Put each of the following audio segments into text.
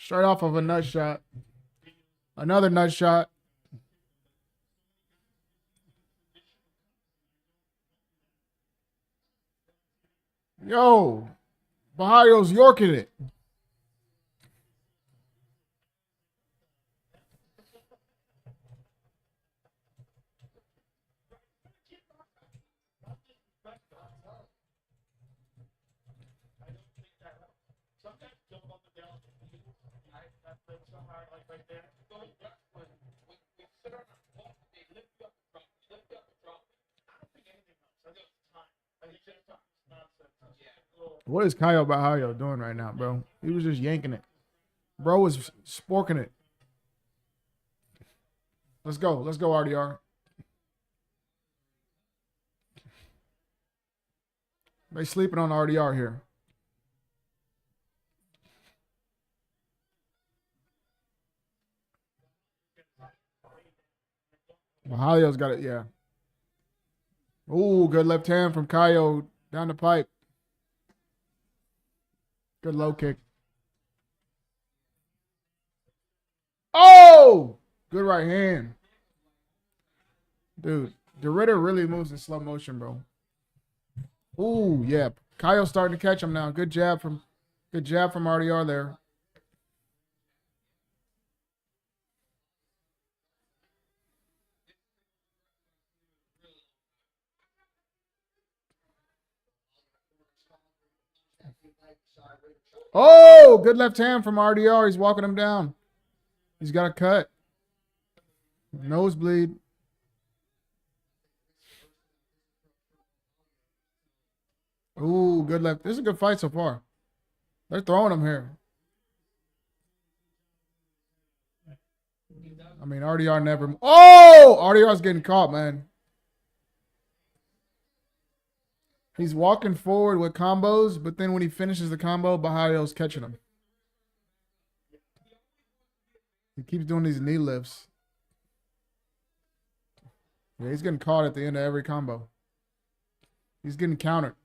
Straight off of a nut shot. Another nut shot. Yo, Bahio's yorking it. What is Kyle Bahio doing right now, bro? He was just yanking it. Bro was sporking it. Let's go. Let's go, RDR. They sleeping on RDR here. Bahio's got it, yeah. Ooh, good left hand from Kyle down the pipe. Good low kick. Oh! Good right hand. Dude, the Ritter really moves in slow motion, bro. Ooh, yeah. Kyle's starting to catch him now. Good jab from RDR there. Oh, good left hand from RDR. He's walking him down. He's got a cut. Nosebleed. Ooh, good left. This is a good fight so far. They're throwing him here. I mean, RDR never. Oh, RDR's getting caught, man. He's walking forward with combos, but then when he finishes the combo, Bahio's catching him. He keeps doing these knee lifts. Yeah, he's getting caught at the end of every combo. He's getting countered.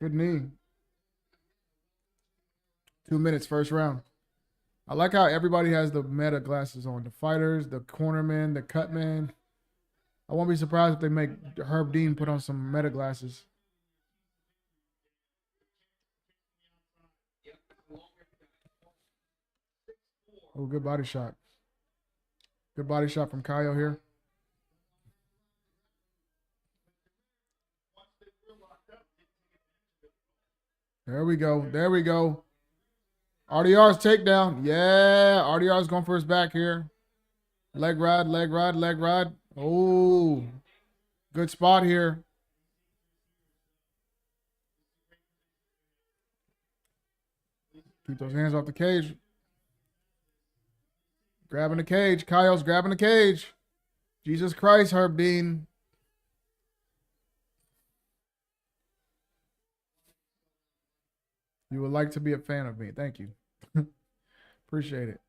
Good knee. 2 minutes, first round. I like how everybody has the meta glasses on. The fighters, the cornermen, the cutmen. I won't be surprised if they make Herb Dean put on some meta glasses. Oh, good body shot. Good body shot from Kyle here. There we go. There we go. RDR's takedown. Yeah, RDR's going for his back here. Leg rod, leg rod, leg rod. Oh, good spot here. Keep those hands off the cage. Grabbing the cage. Kyle's grabbing the cage. Jesus Christ, Herb Dean. You would like to be a fan of me. Thank you. Appreciate it.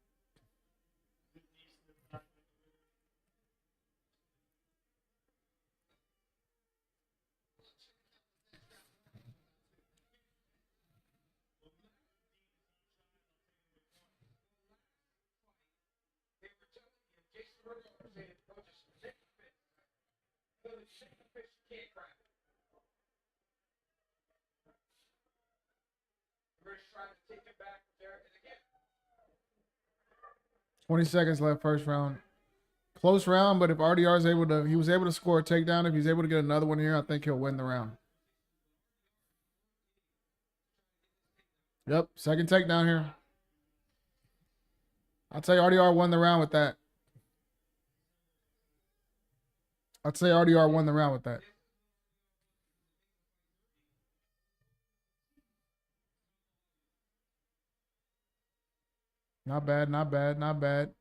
Trying to take it back there, and again, 20 seconds left, first round. Close round, but if RDR is able to, he was able to score a takedown. If he's able to get another one here, I think he'll win the round. Yep, second takedown here. I'd say RDR won the round with that. I'd say RDR won the round with that. Not bad, not bad, not bad.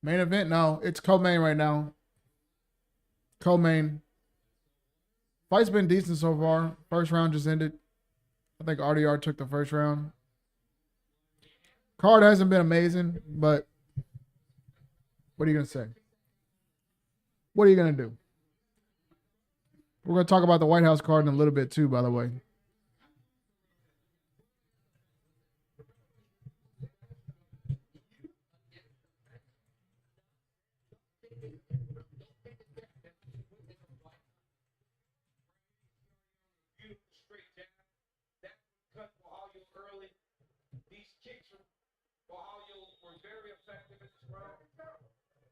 Main event? No, it's co-main right now. Co-main. Fight's been decent so far. First round just ended. I think RDR took the first round. Card hasn't been amazing, but what are you going to say? What are you going to do? We're going to talk about the White House card in a little bit too, by the way. Ohio were very effective in this round.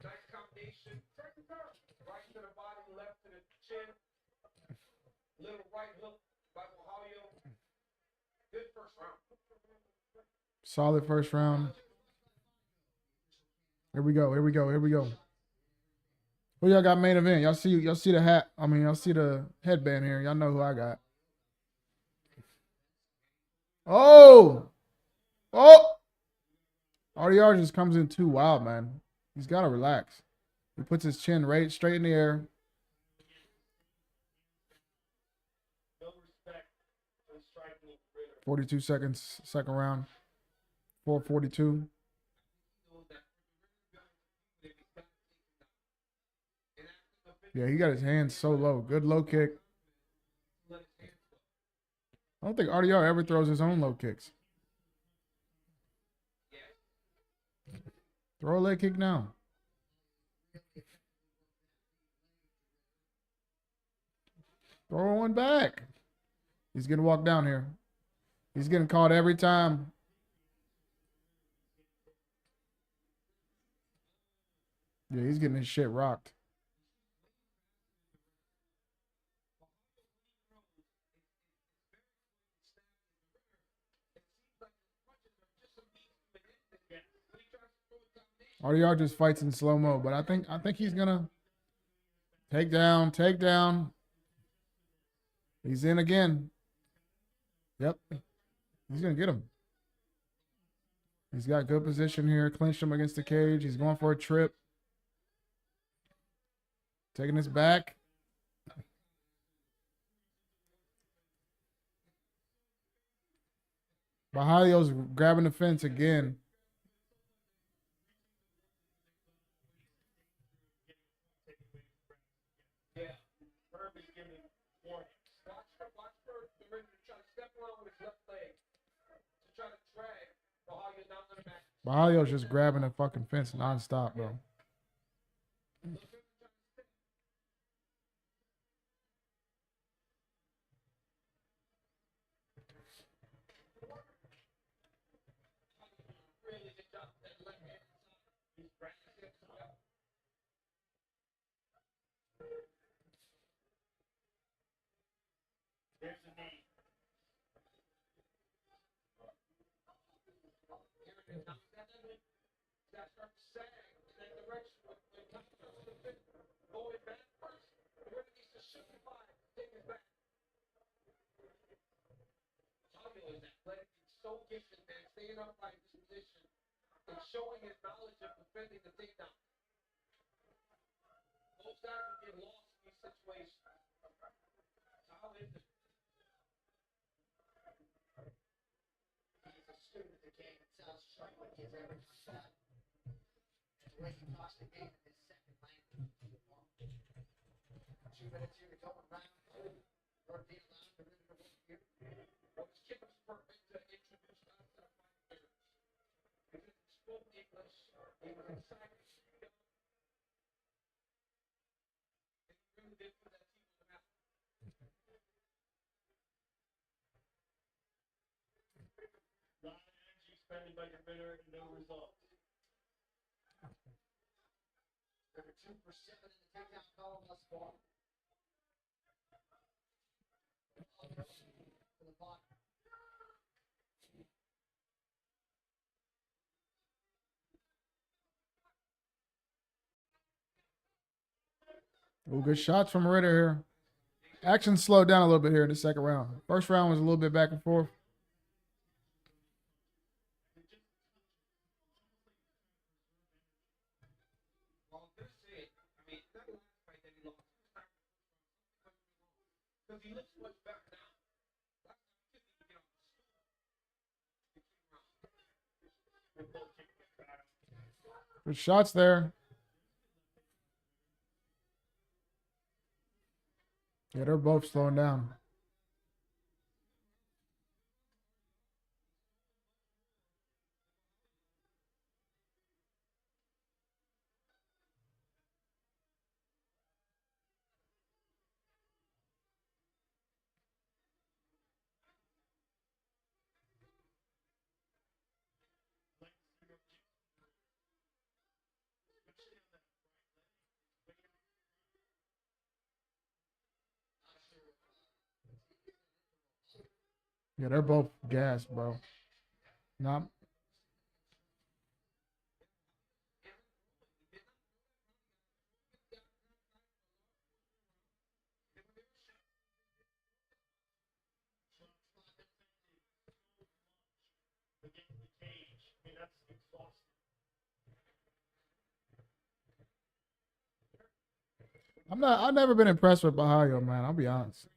Nice combination. Right to the body, left to the chin. Little right hook by Ohio. Good first round. Solid first round. Here we go. Here we go. Here we go. Who y'all got main event? Y'all see the hat. I mean, y'all see the headband here. Y'all know who I got. Oh! Oh! RDR just comes in too wild, man. He's got to relax. He puts his chin right straight in the air. No respect for the striking of the Ritter. 42 seconds, second round. 4:42. Yeah, he got his hands so low. Good low kick. I don't think RDR ever throws his own low kicks. Throw a leg kick now. Throw one back. He's getting walked down here. He's getting caught every time. Yeah, he's getting his shit rocked. RDR just fights in slow mo, but I think he's gonna take down. He's in again. Yep, he's gonna get him. He's got good position here. Clinched him against the cage. He's going for a trip. Taking his back. Bahalio's grabbing the fence again. Yeah, Herb is giving warning. Watch for the Ritter to try to step around with his left leg to try to drag Ohio down to the back. Bahalio's just grabbing the fucking fence nonstop, bro. Really good job. That left hand side. He's practicing as well. There's the knee. Here it is. Now that starts to sag in that direction when it comes to the fit. Going back first. The Ritter needs to simplify. Take his back. Ohio is athletic. He's so gifted, man. Staying upright in this position and showing his knowledge of defending the takedown. Most guys would get lost in these situations. How is it? He's a student of the game. It sounds sharp like he's ever done that. And the way he talks the game in his second language. 2 minutes here to go around. Or be allowed to really work here. Well, this kid was perfect to introduce us to the fighters. Because he spoke English. He was excited. And he really did put that team on the map. A lot of energy spending by the Ritter and no results. Number 2 for 7 in the takedown column thus far. To the bottom. Oh, good shots from Ritter here. Action slowed down a little bit here in the second round. First round was a little bit back and forth. Well, this is it. I mean, that last fight that he lost, because he looks much better now. Last time he couldn't even get off the stool. Good shots there. Yeah, they're both slowing down. Yeah, they're both gassed, bro. Not. Against the cage. I mean, that's exhausting. I've never been impressed with Bahayo, man. I'll be honest.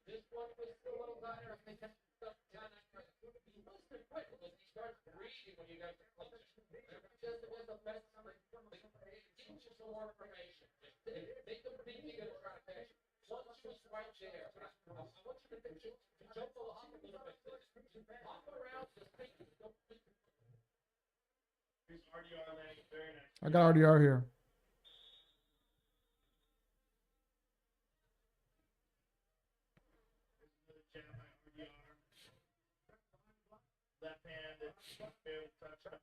This one was still a little tighter. I think that's stuff down there. He must have quit because he starts breathing when you guys are close. Just it was the best time. Give you some more information. Make them think you're gonna try to catch. Once you was right there, I want you to jump a little bit. Hop around, just think. Here's RDR landing very nice. I got RDR here. Another jab by RDR. Left hand that barely touched him.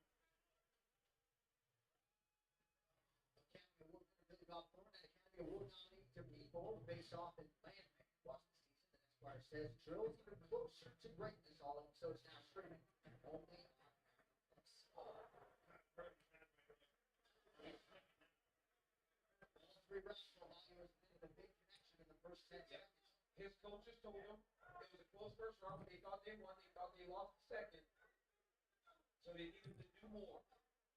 Academy Award winner Billy Bob Thornton and Academy Award nominee to people face off in Landman across the season. And Esquire says Drill's even closer to greatness, all so it's now streaming only on Netflix. All three wrestlers Ohio has been a big connection in the first 10 seconds. His coaches told him it was a close first round, but they thought they won. They thought they lost the second. So they needed to do more.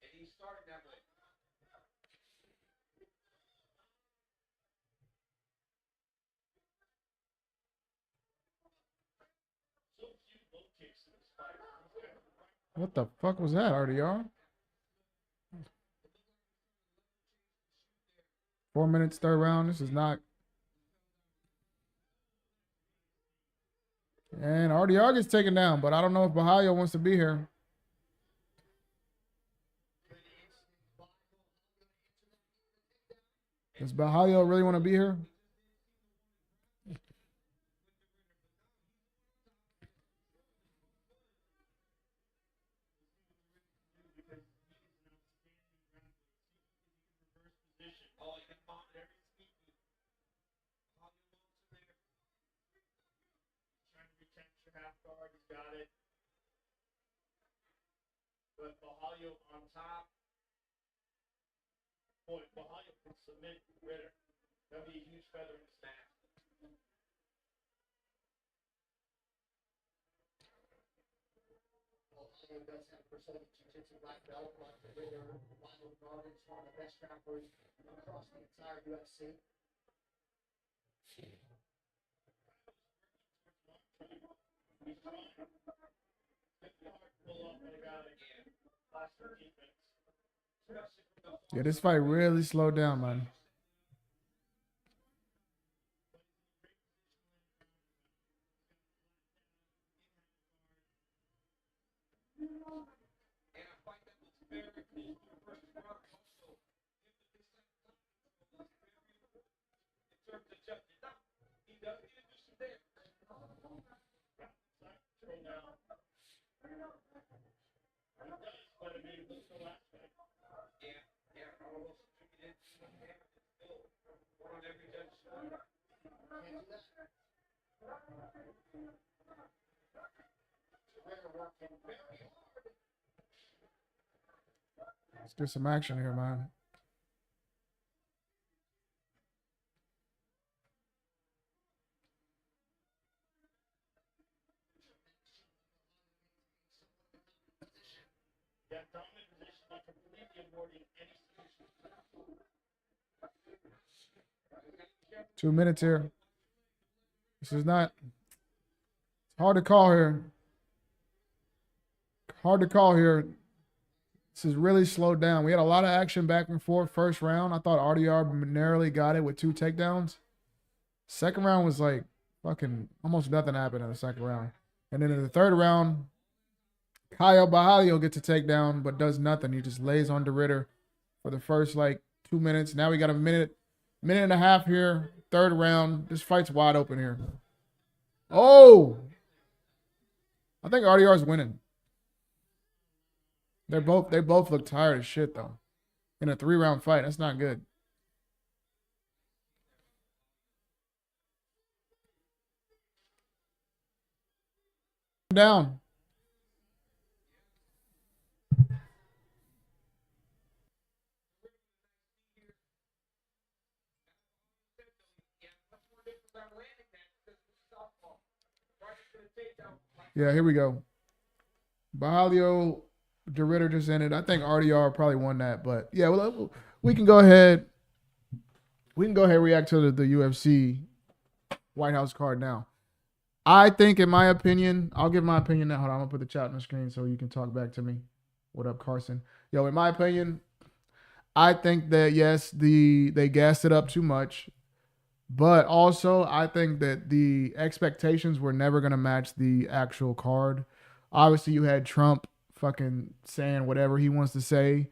And he started that way. So few low kicks in this fight. What the fuck was that, RDR? 4 minutes, third round. This is not. And RDR gets taken down, but I don't know if Bahayo wants to be here. Does Bahayo really want to be here? Oh, he can mount every speed. How you move to there? Trying to recapture half guard. He's got it. But Bahayo on top. Boy, Bahayo can submit Ritter. That'd be a huge feather in his hat. Ohio does have a Brazilian Jiu-Jitsu black belt, but the Ritter, Wild Garden is one of the best grapplers across the entire UFC. He's trying. Good hard pull up and got it again. Faster defense. Yeah, this fight really slowed down, man. And a fight that was very close to the first round also. In terms of judging. Now, he does need to do some damage. Control now. He does, but I mean, there's no last fight. Yeah, almost contributed to some damage. Still, one on every judge's shoulder. Can't do that. Ritter working very hard. Let's get some action here, man. Yeah, dominant position, not completely avoiding any solution. 2 minutes here. This is not. It's hard to call here. Hard to call here. This is really slowed down. We had a lot of action back and forth first round. I thought RDR narrowly got it with 2 takedowns. Second round was like fucking almost nothing happened in the second round. And then in the third round, Kyle Bahayo gets a takedown but does nothing. He just lays on the Ritter for the first like 2 minutes. Now we got a minute and a half here. Third round. This fight's wide open here. Oh! I think RDR is winning. They both look tired as shit though. in a 3-round fight. That's not good. Down. Yeah, here we go. Bahalio DeRitter just ended. I think RDR probably won that, but yeah, well, we can go ahead. We can go ahead and react to the UFC White House card now. I think, in my opinion, I'll give my opinion now. Hold on, I'm gonna put the chat on the screen so you can talk back to me. What up, Carson? Yo, in my opinion, I think that yes, they gassed it up too much, but also I think that the expectations were never gonna match the actual card. Obviously, you had Trump fucking saying whatever he wants to say,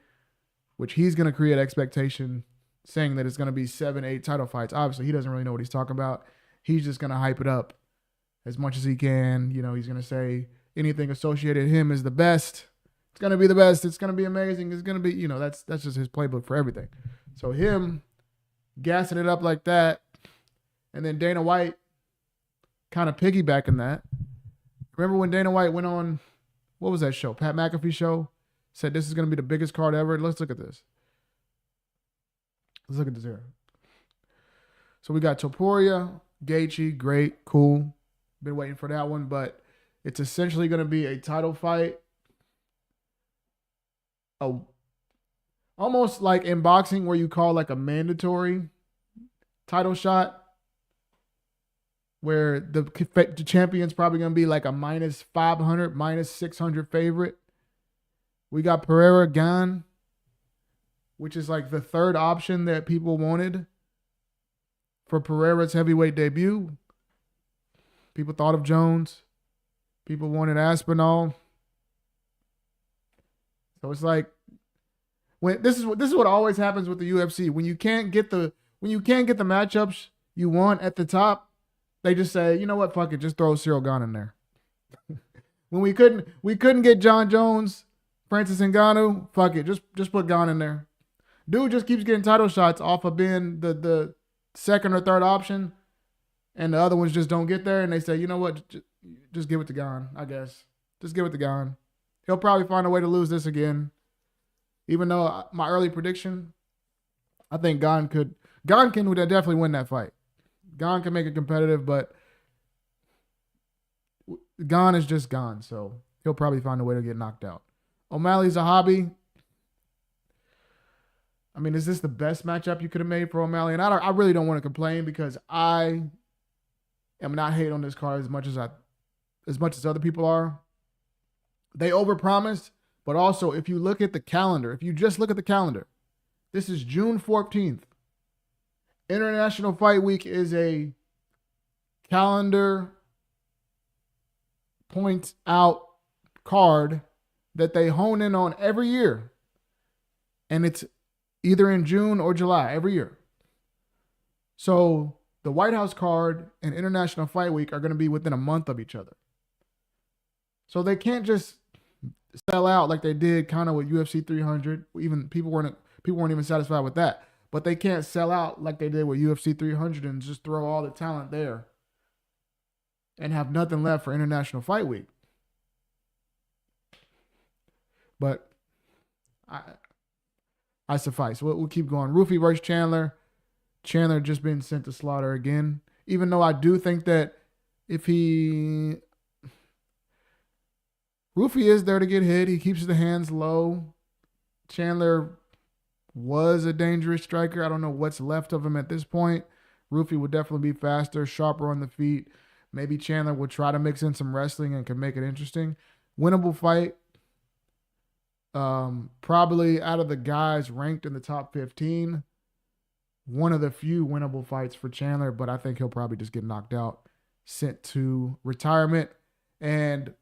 which he's gonna create expectation, saying that it's gonna be 7, 8 title fights. Obviously, he doesn't really know what he's talking about. He's just gonna hype it up as much as he can. You know, he's gonna say anything associated with him is the best. It's gonna be the best. It's gonna be amazing. It's gonna be, you know, that's just his playbook for everything. So him gassing it up like that, and then Dana White kind of piggybacking that. Remember when Dana White went on, what was that show? Pat McAfee show? Said this is gonna be the biggest card ever. Let's look at this. Let's look at this here. So we got Topuria, Gaethje, great, cool. Been waiting for that one, but it's essentially going to be a title fight. Almost like in boxing where you call like a mandatory title shot, where the champion's probably going to be like a -500, -600 favorite. We got Pereira Gan, which is like the third option that people wanted for Pereira's heavyweight debut. People thought of Jones. People wanted Aspinall. So it's like, when this is what always happens with the UFC. When you can't get the matchups you want at the top, they just say, you know what, fuck it, just throw Cyril Gane in there. When we couldn't get John Jones, Francis Ngannou, fuck it, just put Gane in there. Dude just keeps getting title shots off of being the second or third option, and the other ones just don't get there, and they say, you know what, just give it to Gane, I guess. Just give it to Gane. He'll probably find a way to lose this again. Even though my early prediction, I think Gane can definitely win that fight. Gane can make it competitive, but Gane is just Gane, so he'll probably find a way to get knocked out. O'Malley's a hobby. I mean, is this the best matchup you could have made for O'Malley? And I really don't want to complain because I am not hating on this card as much as other people are. They overpromised, but also if you look at the calendar, if you just look at the calendar, this is June 14th. International Fight Week is a calendar point out card that they hone in on every year. And it's either in June or July every year. So the White House card and International Fight Week are going to be within a month of each other. So they can't just sell out like they did kind of with UFC 300. Even people weren't even satisfied with that. But they can't sell out like they did with UFC 300 and just throw all the talent there and have nothing left for International Fight Week. But I suffice. We'll keep going. Roofy versus Chandler. Chandler just been sent to slaughter again. Even though I do think that if Roofy is there to get hit. He keeps the hands low. Chandler was a dangerous striker. I don't know what's left of him at this point. Roofy would definitely be faster, sharper on the feet. Maybe Chandler will try to mix in some wrestling and can make it interesting. Winnable fight. Probably out of the guys ranked in the top 15, one of the few winnable fights for Chandler, but I think he'll probably just get knocked out, sent to retirement. And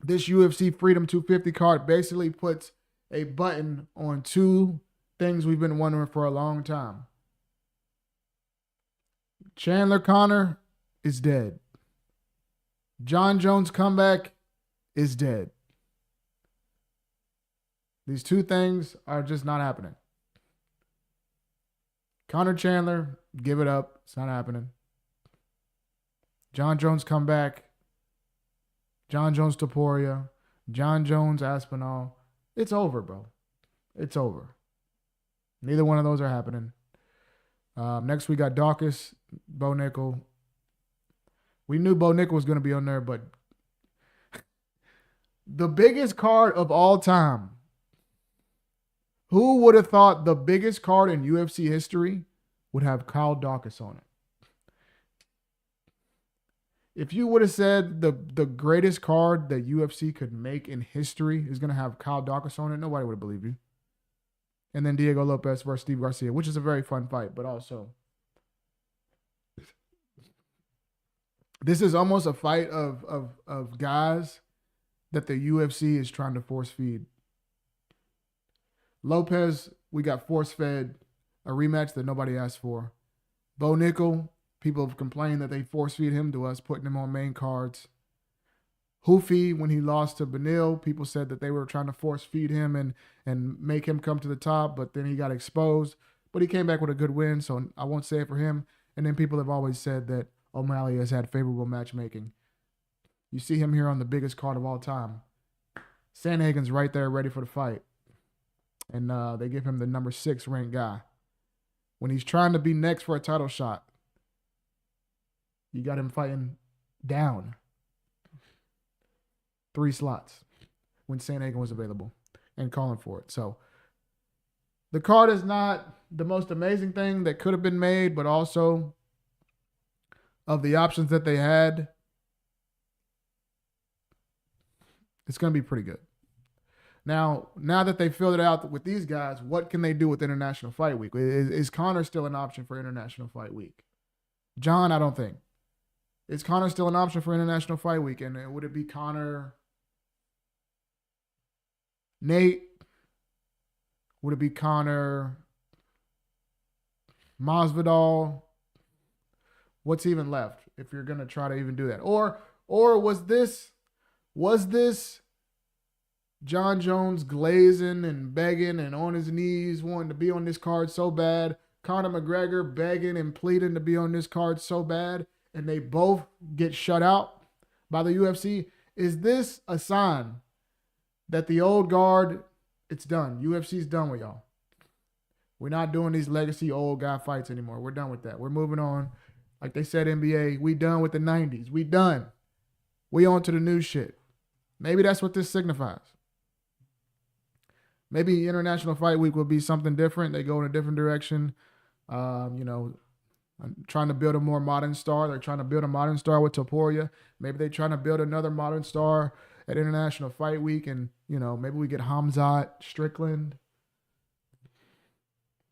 this UFC Freedom 250 card basically puts a button on two things we've been wondering for a long time. Chandler Connor is dead. John Jones' comeback is dead. These two things are just not happening. Conor Chandler, give it up. It's not happening. John Jones come back. John Jones Topuria. John Jones Aspinall. It's over, bro. It's over. Neither one of those are happening. Next we got Dawkins, Bo Nickel. We knew Bo Nickel was going to be on there, but the biggest card of all time. Who would have thought the biggest card in UFC history would have Kyle Dawkins on it? If you would have said the greatest card that UFC could make in history is going to have Kyle Dawkins on it, nobody would have believed you. And then Diego Lopez versus Steve Garcia, which is a very fun fight, but also this is almost a fight of guys that the UFC is trying to force feed. Lopez, we got force fed a rematch that nobody asked for. Bo Nickel, people have complained that they force feed him to us, putting him on main cards. Hoofy, when he lost to Benil, people said that they were trying to force feed him and make him come to the top, but then he got exposed. But he came back with a good win, so I won't say it for him. And then people have always said that O'Malley has had favorable matchmaking. You see him here on the biggest card of all time. Sandhagen's right there ready for the fight. And they give him the number 6 ranked guy. When he's trying to be next for a title shot, you got him fighting down 3 slots when Sandhagen was available and calling for it. So the card is not the most amazing thing that could have been made, but also of the options that they had, it's going to be pretty good. Now that they filled it out with these guys, what can they do with International Fight Week? Is Conor still an option for International Fight Week? John, I don't think. Is Conor still an option for International Fight Week? And would it be Conor, Nate? Would it be Conor, Masvidal? What's even left if you're going to try to even do that? Or was this John Jones glazing and begging and on his knees wanting to be on this card so bad? Conor McGregor begging and pleading to be on this card so bad, and they both get shut out by the UFC? Is this a sign that the old guard, it's done? UFC's done with y'all. We're not doing these legacy old guy fights anymore. We're done with that. We're moving on. Like they said, NBA, we done with the 90s. We done. We on to the new shit. Maybe that's what this signifies. Maybe International Fight Week will be something different. They go in a different direction. I'm trying to build a more modern star. They're trying to build a modern star with Topuria. Maybe they're trying to build another modern star at International Fight Week. And, maybe we get Hamzat, Strickland.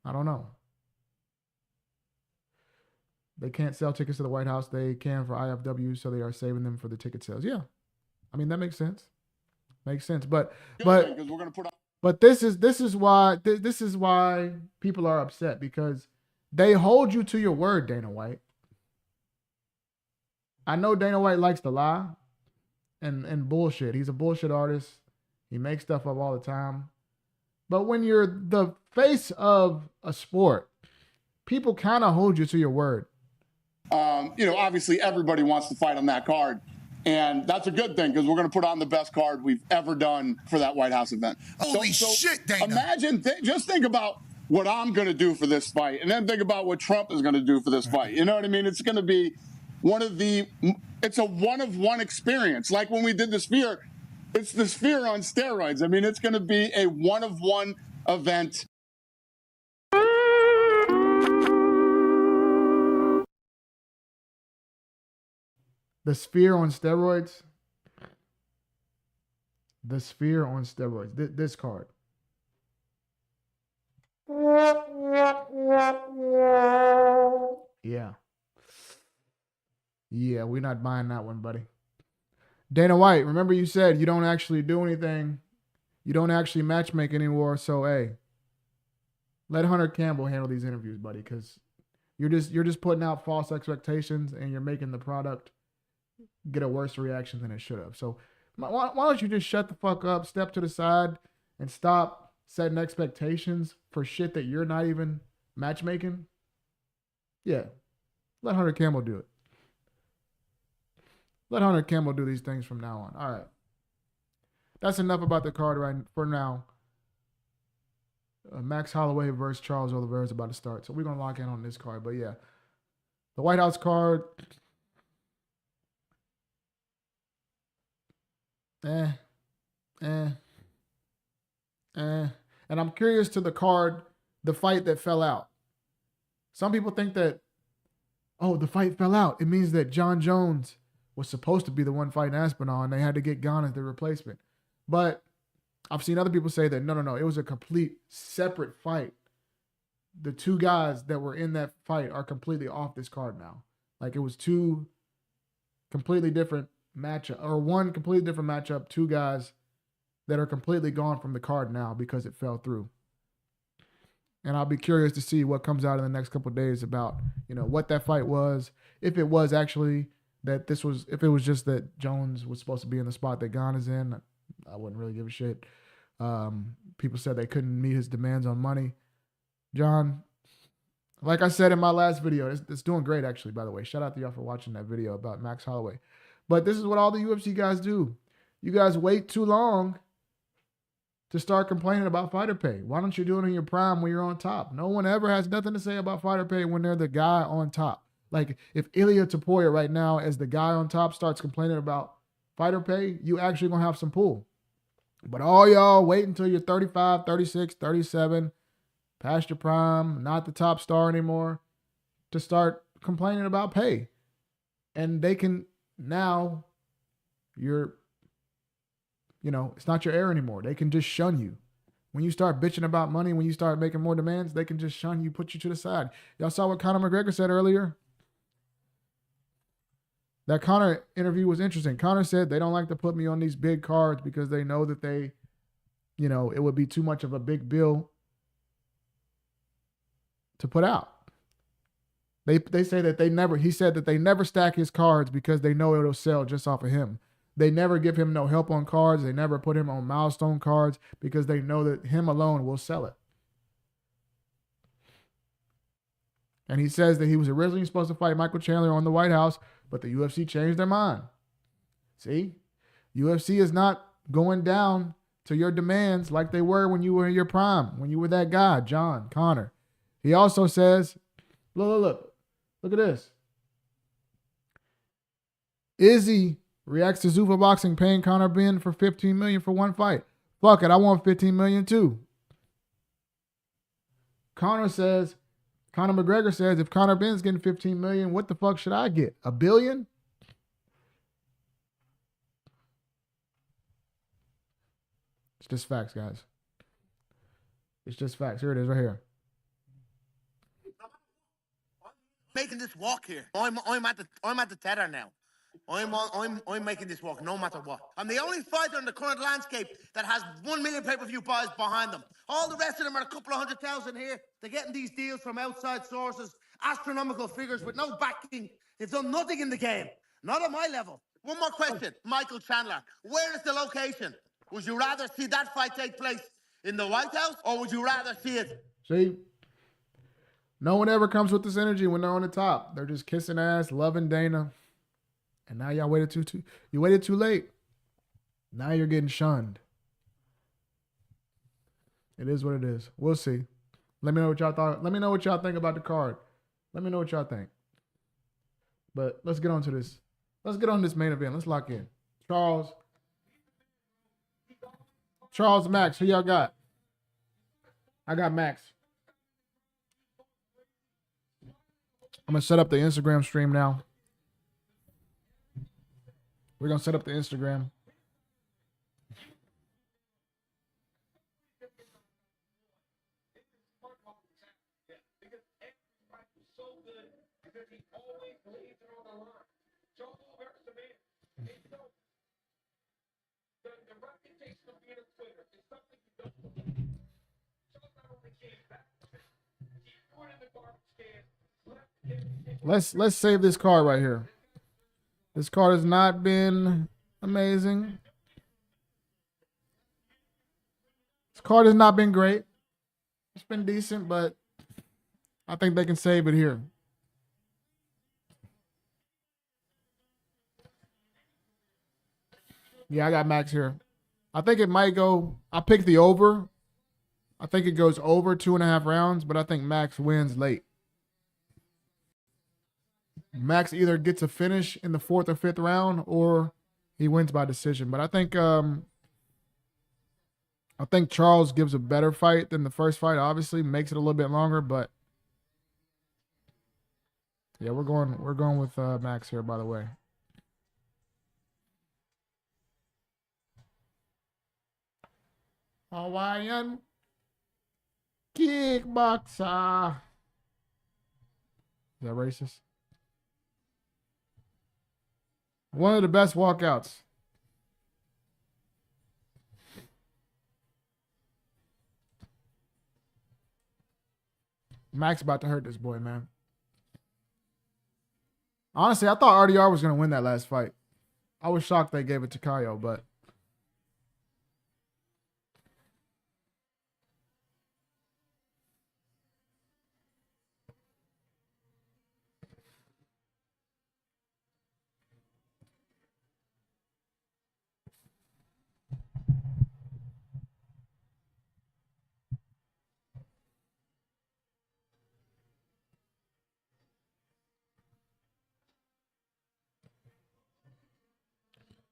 I don't know. They can't sell tickets to the White House. They can for IFW, so they are saving them for the ticket sales. Yeah. I mean, that makes sense. Makes sense. But we're gonna put on. But this is why people are upset, because they hold you to your word, Dana White. I know Dana White likes to lie and bullshit. He's a bullshit artist. He makes stuff up all the time. But when you're the face of a sport, people kind of hold you to your word. Obviously everybody wants to fight on that card. And that's a good thing, because we're going to put on the best card we've ever done for that White House event. Holy shit, Dana. Imagine, just think about what I'm going to do for this fight, and then think about what Trump is going to do for this fight. You know what I mean? It's going to be it's a one-of-one experience. Like when we did the Sphere, it's the Sphere on steroids. I mean, it's going to be a one-of-one event. The Sphere on steroids. The Sphere on steroids. This card. Yeah. Yeah, we're not buying that one, buddy. Dana White, remember you said you don't actually do anything. You don't actually matchmake anymore. So, hey, let Hunter Campbell handle these interviews, buddy, because you're just putting out false expectations and you're making the product get a worse reaction than it should have. So why don't you just shut the fuck up, step to the side, and stop setting expectations for shit that you're not even matchmaking, yeah, let Hunter Campbell do it. Let Hunter Campbell do these things from now on. All right. That's enough about the card right for now. Max Holloway versus Charles Oliveira is about to start. So we're going to lock in on this card. But yeah, the White House card. And I'm curious to the card, the fight that fell out. Some people think that, oh, the fight fell out. It means that John Jones was supposed to be the one fighting Aspinall and they had to get Gane as the replacement. But I've seen other people say that, no, it was a complete separate fight. The two guys that were in that fight are completely off this card now. Like it was two completely different matchup, or one completely different matchup, two guys that are completely gone from the card now because it fell through. And I'll be curious to see what comes out in the next couple of days about, what that fight was. If it was actually that if it was just that Jones was supposed to be in the spot that Gane is in, I wouldn't really give a shit. People said they couldn't meet his demands on money. John, like I said in my last video, it's doing great actually, by the way. Shout out to y'all for watching that video about Max Holloway. But this is what all the UFC guys do. You guys wait too long to start complaining about fighter pay. Why don't you do it in your prime when you're on top? No one ever has nothing to say about fighter pay when they're the guy on top. Like if Ilia Topuria right now as the guy on top starts complaining about fighter pay, you actually going to have some pull. But all y'all wait until you're 35, 36, 37, past your prime, not the top star anymore, to start complaining about pay. And they can now, it's not your air anymore. They can just shun you. When you start bitching about money, when you start making more demands, they can just shun you, put you to the side. Y'all saw what Conor McGregor said earlier? That Conor interview was interesting. Conor said they don't like to put me on these big cards because they know that it would be too much of a big bill to put out. They say that he said that they never stack his cards because they know it'll sell just off of him. They never give him no help on cards. They never put him on milestone cards because they know that him alone will sell it. And he says that he was originally supposed to fight Michael Chandler on the White House, but the UFC changed their mind. See? UFC is not going down to your demands like they were when you were in your prime, when you were that guy, John Conor. He also says, look at this. Izzy reacts to Zuffa Boxing paying Conor Ben for $15 million for one fight. Fuck it, I want $15 million too. Conor McGregor says, if Conor Ben's getting $15 million, what the fuck should I get? $1 billion? It's just facts, guys. It's just facts. Here it is right here. Making this walk here. I'm at the tether now. I'm making this walk no matter what. I'm the only fighter in the current landscape that has 1 million pay-per-view buys behind them. All the rest of them are a couple of 100,000 here. They're getting these deals from outside sources, astronomical figures with no backing. They've done nothing in the game. Not at my level. One more question, Michael Chandler. Where is the location? Would you rather see that fight take place in the White House, or would you rather see it? See? No one ever comes with this energy when they're on the top. They're just kissing ass, loving Dana. And now y'all waited too late. Now you're getting shunned. It is what it is. We'll see. Let me know what y'all thought. Let me know what y'all think about the card. Let me know what y'all think. But let's get on to this. Let's get on this main event. Let's lock in. Charles, Max. Who y'all got? I got Max. I'm going to set up the Instagram stream now. We're going to set up the Instagram. Let's save this card right here. This card has not been amazing. This card has not been great. It's been decent, but I think they can save it here. Yeah, I got Max here. I think it might go. I picked the over. I think it goes over 2.5 rounds, but I think Max wins late. Max either gets a finish in the 4th or 5th round, or he wins by decision. But I think Charles gives a better fight than the first fight. Obviously, makes it a little bit longer, but yeah, we're going with Max here. By the way, Hawaiian kickboxer. Is that racist? One of the best walkouts. Max about to hurt this boy, man. Honestly, I thought RDR was going to win that last fight. I was shocked they gave it to Kaio, but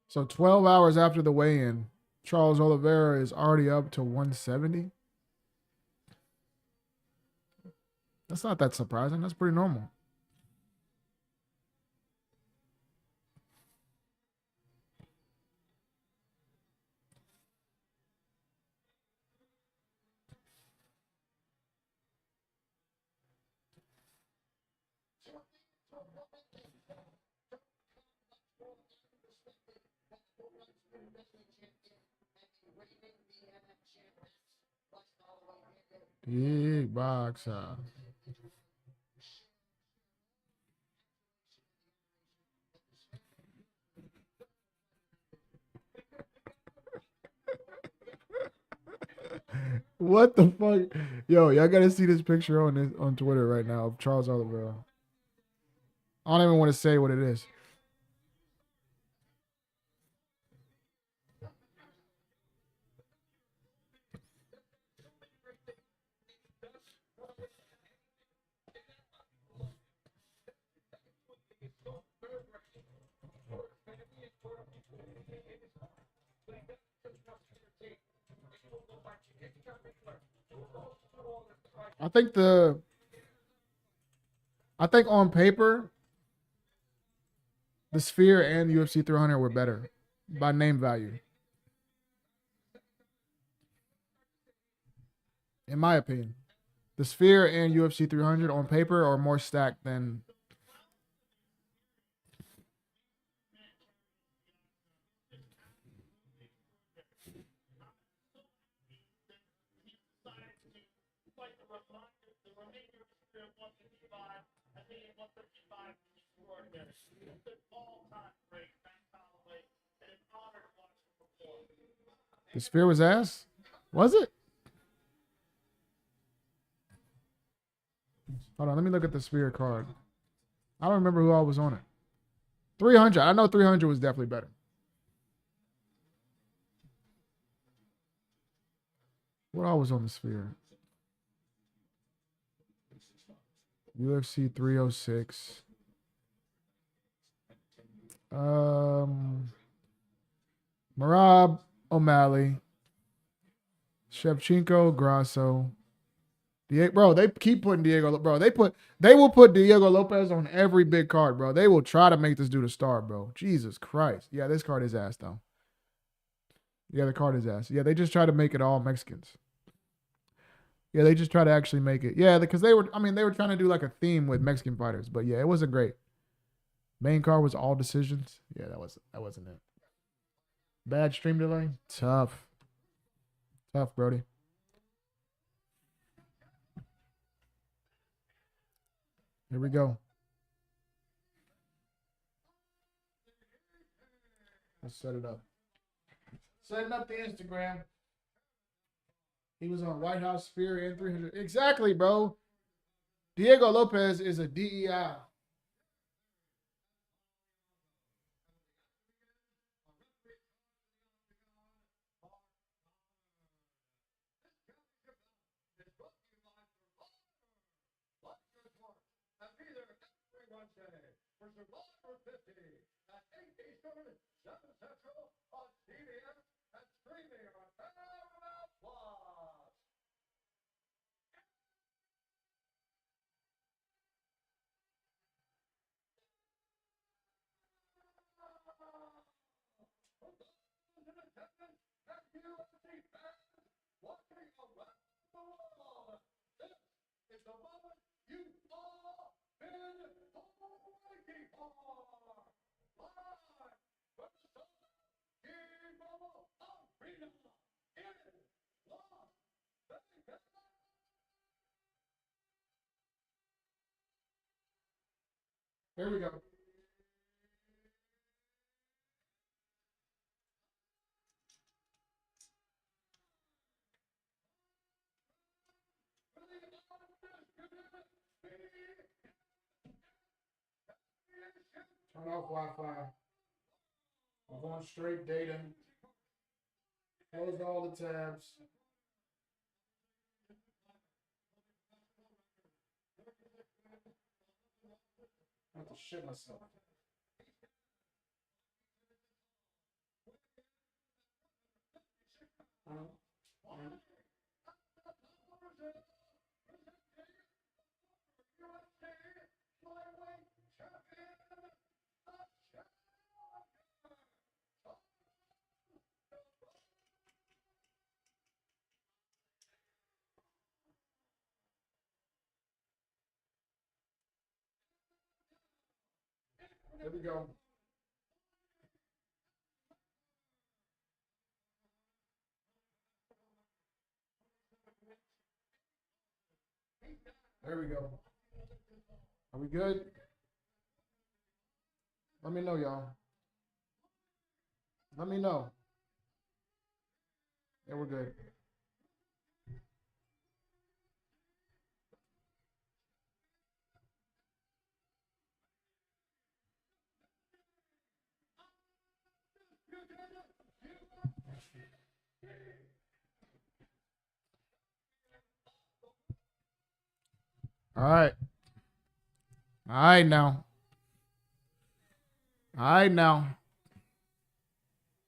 so 12 hours after the weigh-in, Charles Oliveira is already up to 170. That's not that surprising. That's pretty normal. Big boxer. What the fuck? Yo, y'all gotta see this picture on Twitter right now of Charles Oliveira. I don't even want to say what it is. I think on paper, the Sphere and UFC 300 were better by name value. In my opinion, the Sphere and UFC 300 on paper are more stacked than. The Sphere was ass? Was it? Hold on, let me look at the Sphere card. I don't remember who all was on it. 300. I know 300 was definitely better. What all was on the Sphere? UFC 306. Marab O'Malley. Shevchenko, Grasso. Bro, they keep putting Diego. Bro, they will put Diego Lopez on every big card, bro. They will try to make this dude a star, bro. Jesus Christ. Yeah, this card is ass, though. Yeah, the card is ass. Yeah, they just try to make it all Mexicans. Yeah, they just try to actually make it. Yeah, because they were trying to do like a theme with Mexican fighters, but yeah, it wasn't great. Main card was all decisions. Yeah, that wasn't it. Bad stream delay. Tough, Brody. Here we go. Let's set it up. Setting up the Instagram. He was on White House Spear and 300. Exactly, bro. Diego Lopez is a DEI. For Survivor 50 at 8 Eastern, 7 Central on CBS and streaming on Paramount Plus. For those in attendance and UFC fans watching around the world, this is the moment you've all been waiting for. Live from the T-Mobile Arena in Las Vegas. Here we go. Turn off Wi-Fi. I'm going straight data. Close all the tabs. I have to shit myself. Here we go. There we go. Are we good? Let me know, y'all. Let me know. Yeah, we're good. All right. All right now. All right now.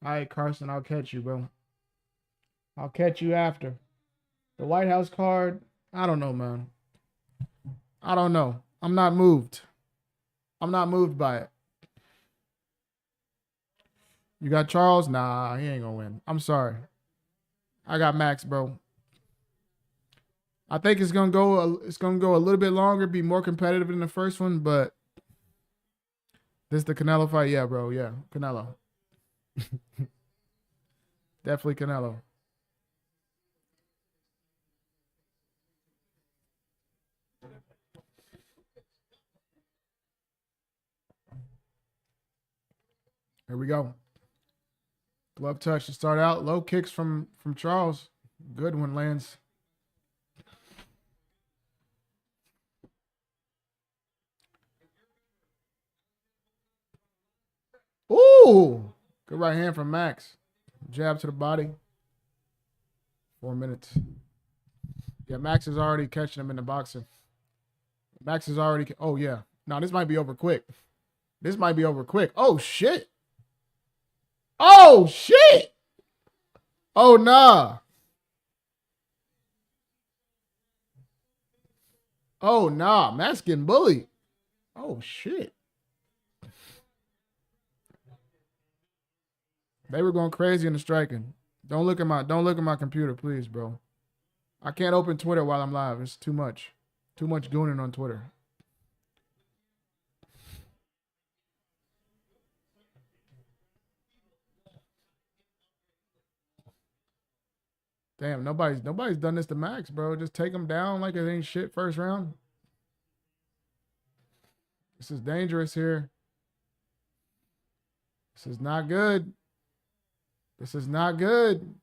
All right, Carson, I'll catch you, bro. I'll catch you after. The White House card, I don't know, man. I don't know. I'm not moved. I'm not moved by it. You got Charles? Nah, he ain't gonna win. I'm sorry. I got Max, bro. I think it's gonna go a little bit longer, be more competitive than the first one, but this is the Canelo fight, yeah, bro. Yeah, Canelo. Definitely Canelo. Here we go. Glove touch to start out. Low kicks from Charles. Good one lands. Ooh! Good right hand from Max. Jab to the body. 4 minutes. Yeah, Max is already catching him in the boxing. Max is already... Oh, yeah. No, this might be over quick. This might be over quick. Oh, shit. Oh, shit. Oh, nah. Oh, nah. Max getting bullied. Oh, shit. They were going crazy in the striking. Don't look at my computer, please, bro. I can't open Twitter while I'm live. It's too much. Too much gooning on Twitter. Damn, nobody's done this to Max, bro. Just take him down like it ain't shit first round. This is dangerous here. This is not good. This is not good.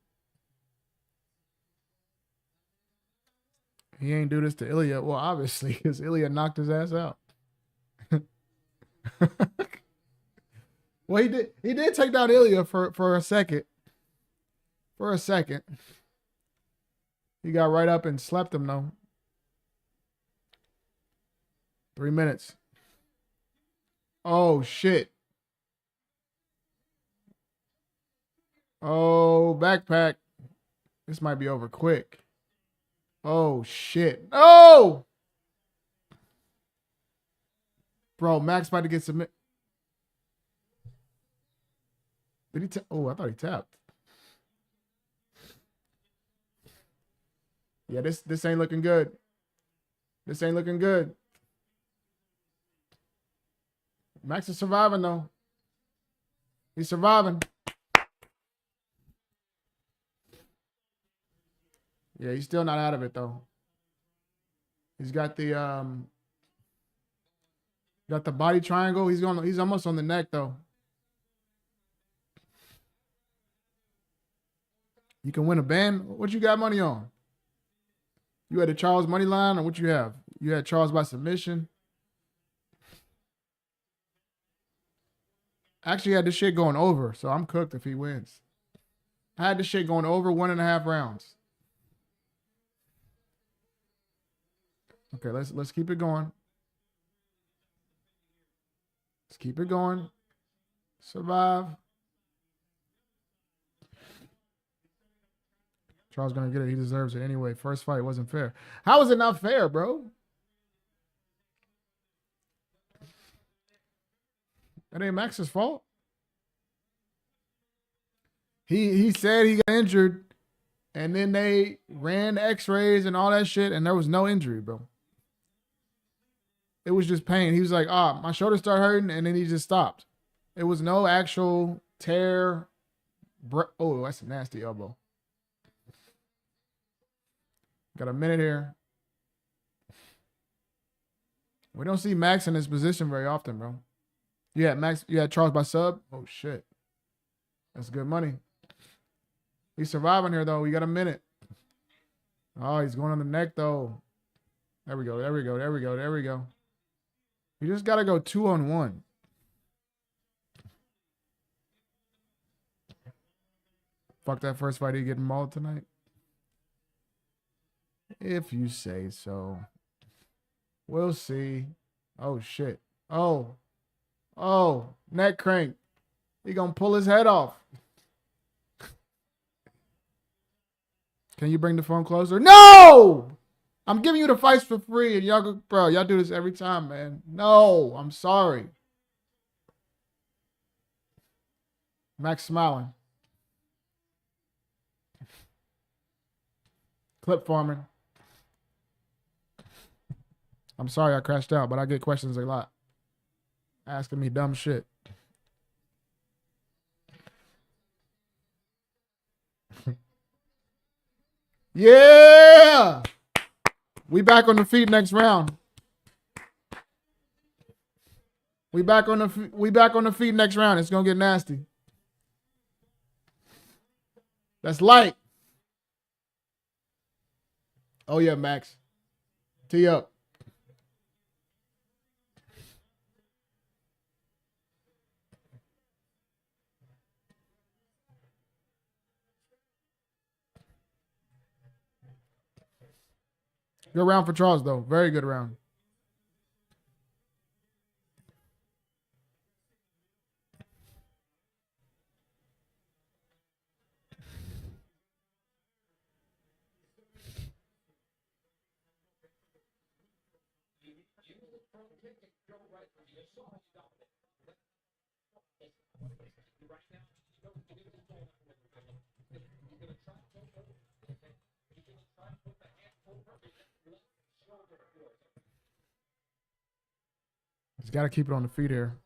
He ain't do this to Ilya. Well, obviously, because Ilya knocked his ass out. Well, he did. He did take down Ilya for a second. For a second, he got right up and slept him though. 3 minutes. Oh shit. Oh, backpack. This might be over quick. Oh shit. Oh, bro, Max about to get submit. Did he? Oh, I thought he tapped. Yeah, this ain't looking good. This ain't looking good. Max is surviving though. He's surviving. Yeah, he's still not out of it though. He's got the body triangle. He's almost on the neck though. You can win a band. What you got money on? You had the Charles money line, or what you have? You had Charles by submission. Actually, I had this shit going over, so I'm cooked if he wins. I had this shit going over 1.5 rounds. Okay, let's keep it going. Let's keep it going. Survive. Charles gonna get it. He deserves it anyway. First fight wasn't fair. How is it not fair, bro? That ain't Max's fault. He said he got injured, and then they ran X-rays and all that shit, and there was no injury, bro. It was just pain. He was like, my shoulder started hurting, and then he just stopped. It was no actual tear. Oh, that's a nasty elbow. Got a minute here. We don't see Max in this position very often, bro. You had Max. You had Charles by sub. Oh shit, that's good money. He's surviving here though. We got a minute. Oh, he's going on the neck though. There we go. There we go. There we go. There we go. You just gotta go 2-on-1. Fuck that first fight. He getting mauled tonight. If you say so. We'll see. Oh, shit. Oh. Oh. Neck crank. He gonna pull his head off. Can you bring the phone closer? No! I'm giving you the fights for free, and y'all go, bro, y'all do this every time, man. No, I'm sorry. Max smiling. Clip farming. I'm sorry I crashed out, but I get questions a lot. Asking me dumb shit. Yeah! We back on the feet next round. We back on the feet next round. It's gonna get nasty. That's light. Oh yeah, Max. Tee up. Good round for Charles, though. Very good round. He's got to keep it on the feet here.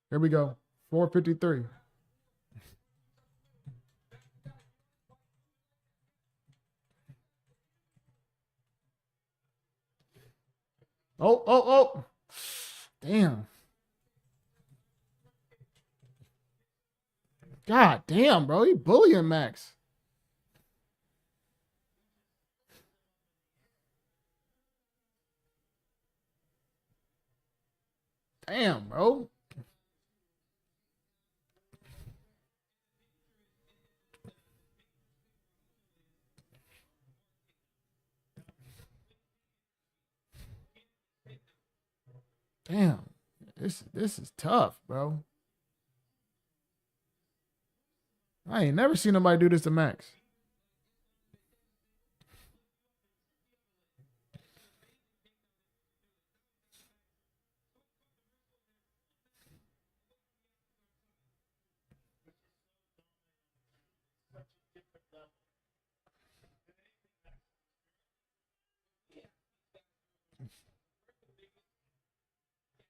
Here we go. 4:53. Oh, oh, oh. Damn. God damn, bro. He bullying Max. Damn, bro. Damn. This is tough, bro. I ain't never seen nobody do this to Max.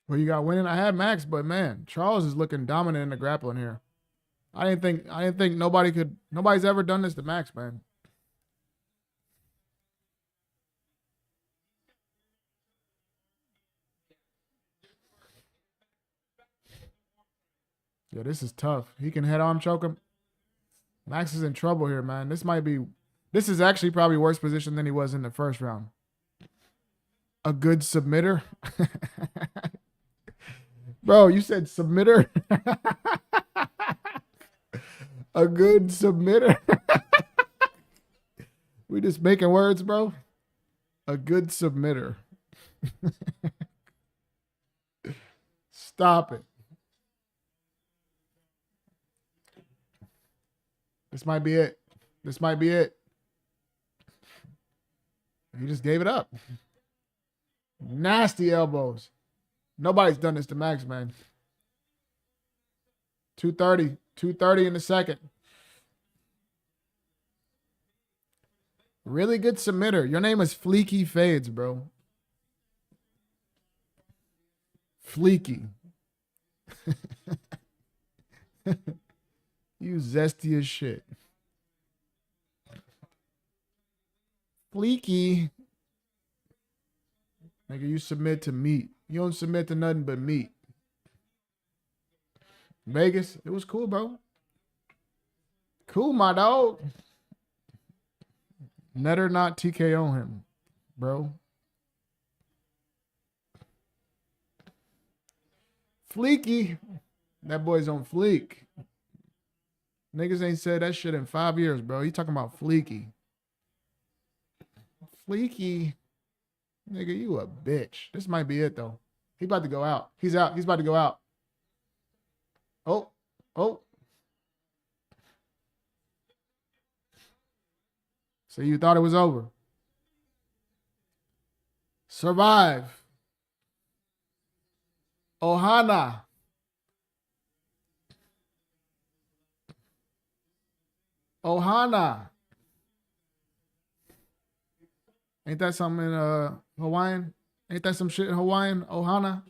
Well, you got winning. I had Max, but man, Charles is looking dominant in the grappling here. I didn't think nobody's ever done this to Max, man. Yeah, this is tough. He can head arm choke him. Max is in trouble here, man. This is actually probably worse position than he was in the first round. A good submitter. Bro, you said submitter? A good submitter. We just making words, bro. A good submitter. Stop it. This might be it. This might be it. He just gave it up. Nasty elbows. Nobody's done this to Max, man. 230. 230 in the second. Really good submitter. Your name is Fleeky Fades, bro. Fleeky. You zesty as shit. Fleeky. Nigga, you submit to meat. You don't submit to nothing but meat. Vegas, it was cool, bro. Cool, my dog. Netter not TKO him, bro. Fleeky. That boy's on fleek. Niggas ain't said that shit in 5 years, bro. You talking about fleeky. Fleeky. Nigga, you a bitch. This might be it, though. He about to go out. He's out. He's about to go out. Oh. Oh. So you thought it was over. Survive. Ohana. Ohana. Ain't that something in Hawaiian? Ain't that some shit in Hawaiian? Ohana?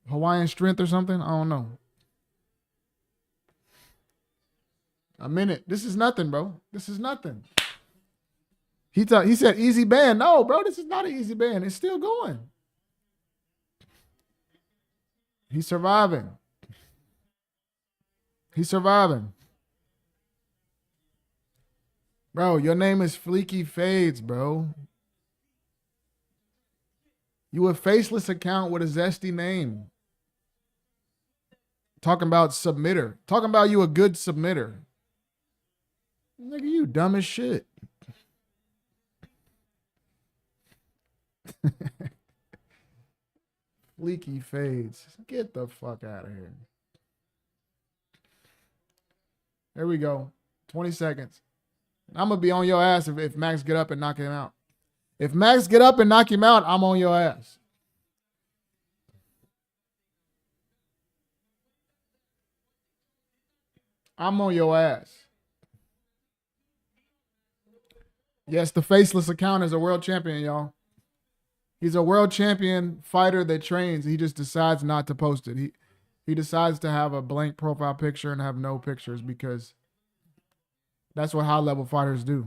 Hawaiian strength or something? I don't know. A minute. This is nothing, bro. This is nothing. He said easy band. No, bro, this is not an easy band. It's still going. He's surviving. He's surviving. Bro, your name is Fleeky Fades, bro. You a faceless account with a zesty name. Talking about submitter. Talking about you a good submitter. Nigga, you dumb as shit. Fleeky Fades. Get the fuck out of here. There we go. 20 seconds. I'm going to be on your ass if Max get up and knock him out. If Max get up and knock him out, I'm on your ass. I'm on your ass. Yes, the faceless account is a world champion, y'all. He's a world champion fighter that trains. He just decides not to post it. He decides to have a blank profile picture and have no pictures because that's what high-level fighters do.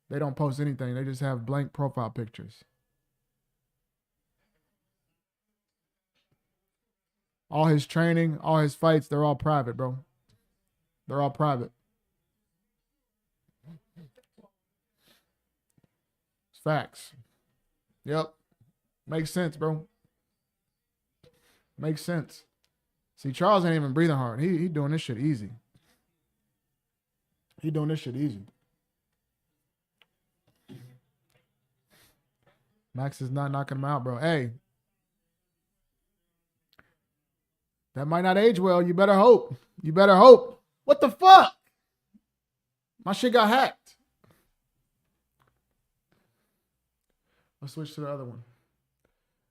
They don't post anything. They just have blank profile pictures. All his training, all his fights, they're all private, bro. They're all private. It's facts. Yep. Makes sense, bro. Makes sense. See, Charles ain't even breathing hard. He doing this shit easy. He doing this shit easy. Max is not knocking him out, bro. Hey. That might not age well. You better hope. You better hope. What the fuck? My shit got hacked. Let's switch to the other one.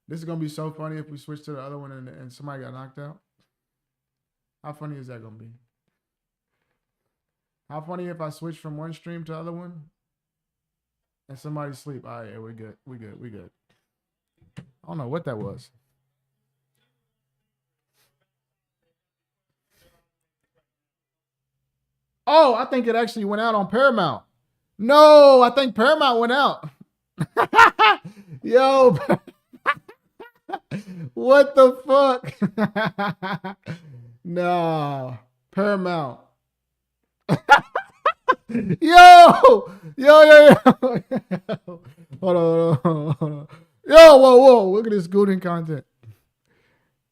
This is going to be so funny if we switch to the other one and somebody got knocked out. How funny is that going to be? How funny if I switch from one stream to the other one and somebody sleep? All right, yeah, we're good. We good. We good. I don't know what that was. Oh, I think it actually went out on Paramount. No, I think Paramount went out. Yo, what the fuck? No, Paramount. Yo. Hold on. Yo, whoa. Look at this gooning content.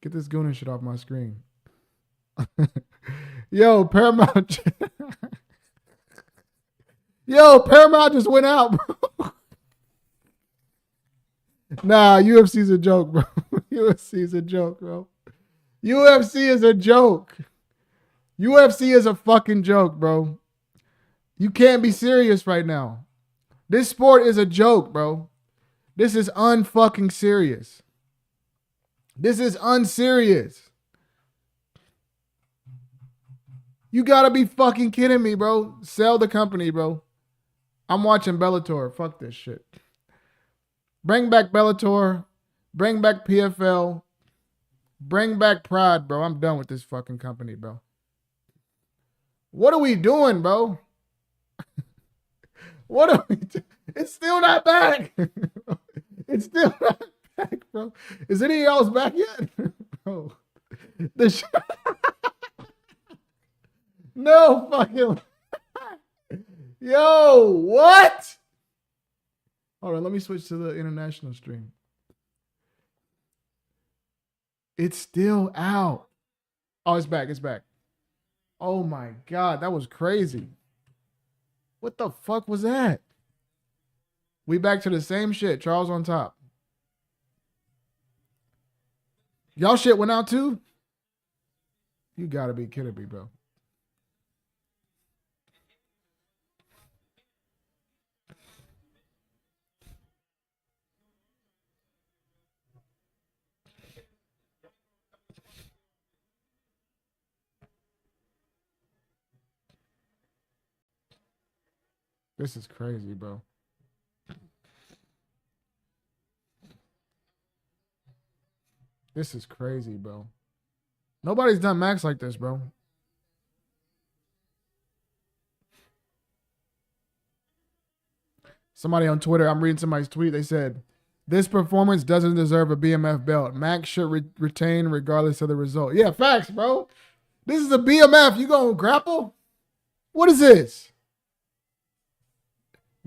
Get this gooning shit off my screen. Yo, Paramount. Yo, Paramount just went out, bro. Nah, UFC's a joke, bro. UFC's a joke, bro. UFC is a joke. UFC is a fucking joke, bro. You can't be serious right now. This sport is a joke, bro. This is unfucking serious. This is unserious. You gotta be fucking kidding me, bro. Sell the company, bro. I'm watching Bellator. Fuck this shit. Bring back Bellator. Bring back PFL. Bring back Pride, bro. I'm done with this fucking company, bro. What are we doing, bro? What are we doing? It's still not back. It's still not back, bro. Is any else back yet? Bro. No fucking. Yo, what? Hold on, let me switch to the international stream. It's still out. Oh, it's back. It's back. Oh my God, that was crazy. What the fuck was that? We back to the same shit. Charles on top. Y'all shit went out too? You gotta be kidding me, bro. This is crazy, bro. This is crazy, bro. Nobody's done Max like this, bro. Somebody on Twitter, I'm reading somebody's tweet. They said, this performance doesn't deserve a BMF belt. Max should retain regardless of the result. Yeah, facts, bro. This is a BMF. You gonna grapple? What is this?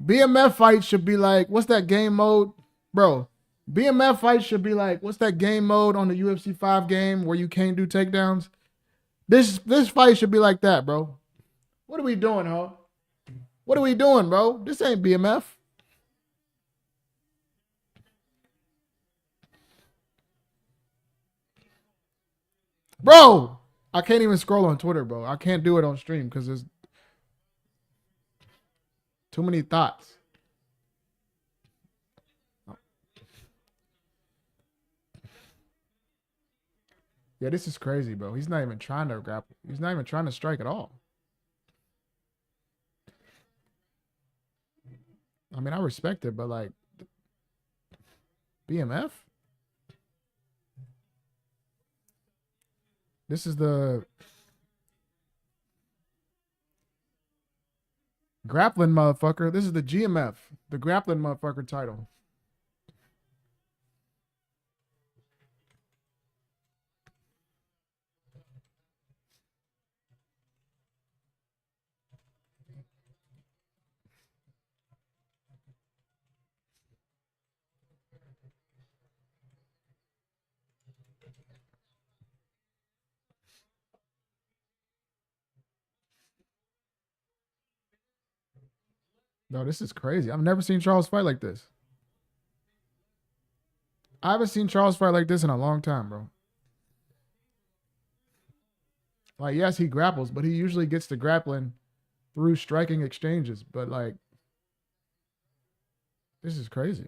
BMF fight should be like, what's that game mode? Bro, BMF fight should be like, what's that game mode on the UFC 5 game where you can't do takedowns? This fight should be like that, bro. What are we doing, ho? What are we doing, bro? This ain't BMF. Bro, I can't even scroll on Twitter, bro. I can't do it on stream because there's too many thoughts. Yeah, this is crazy, bro. He's not even trying to grapple. He's not even trying to strike at all. I mean, I respect it, but like, BMF? This is the grappling motherfucker. This is the GMF, the grappling motherfucker title. No, this is crazy. I've never seen Charles fight like this. I haven't seen Charles fight like this in a long time, bro. Like, yes, he grapples, but he usually gets to grappling through striking exchanges. But, like, this is crazy.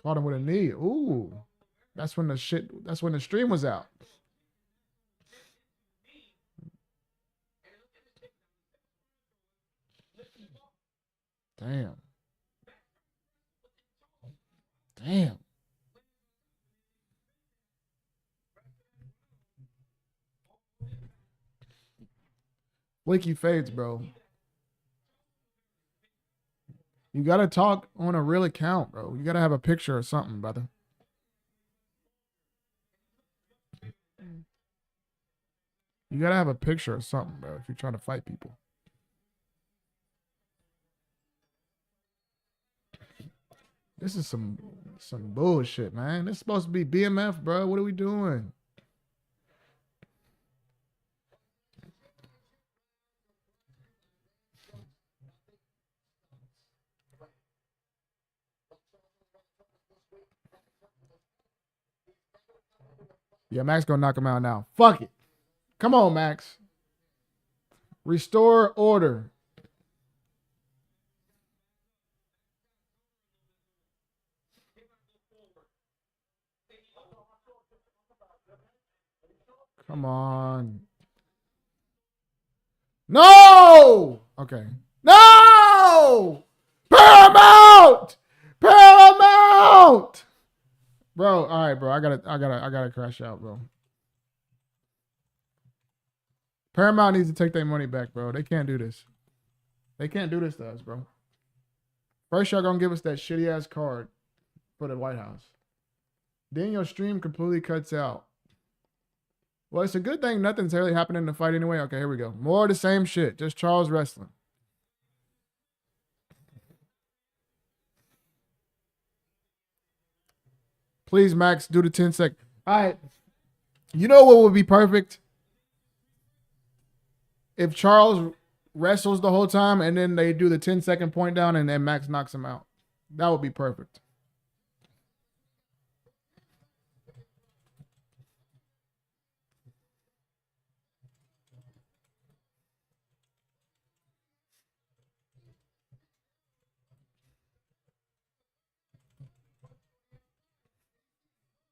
Caught him with a knee. Ooh. That's when the stream was out. Damn. Damn. Flaky fades, bro. You gotta talk on a real account, bro. You gotta have a picture or something, brother. You gotta have a picture or something, bro, if you're trying to fight people. This is some bullshit, man. This is supposed to be BMF, bro. What are we doing? Yeah, Max gonna knock him out now. Fuck it. Come on, Max. Restore order. Come on. No! Okay. No! Paramount! Paramount! Bro, all right, bro. I gotta crash out, bro. Paramount needs to take their money back, bro. They can't do this. They can't do this to us, bro. First, y'all gonna give us that shitty ass card for the White House. Then your stream completely cuts out. Well, it's a good thing nothing's really happening in the fight anyway. Okay, here we go. More of the same shit. Just Charles wrestling. Please, Max, do the 10-second. All right. You know what would be perfect? If Charles wrestles the whole time and then they do the 10-second point down and then Max knocks him out. That would be perfect.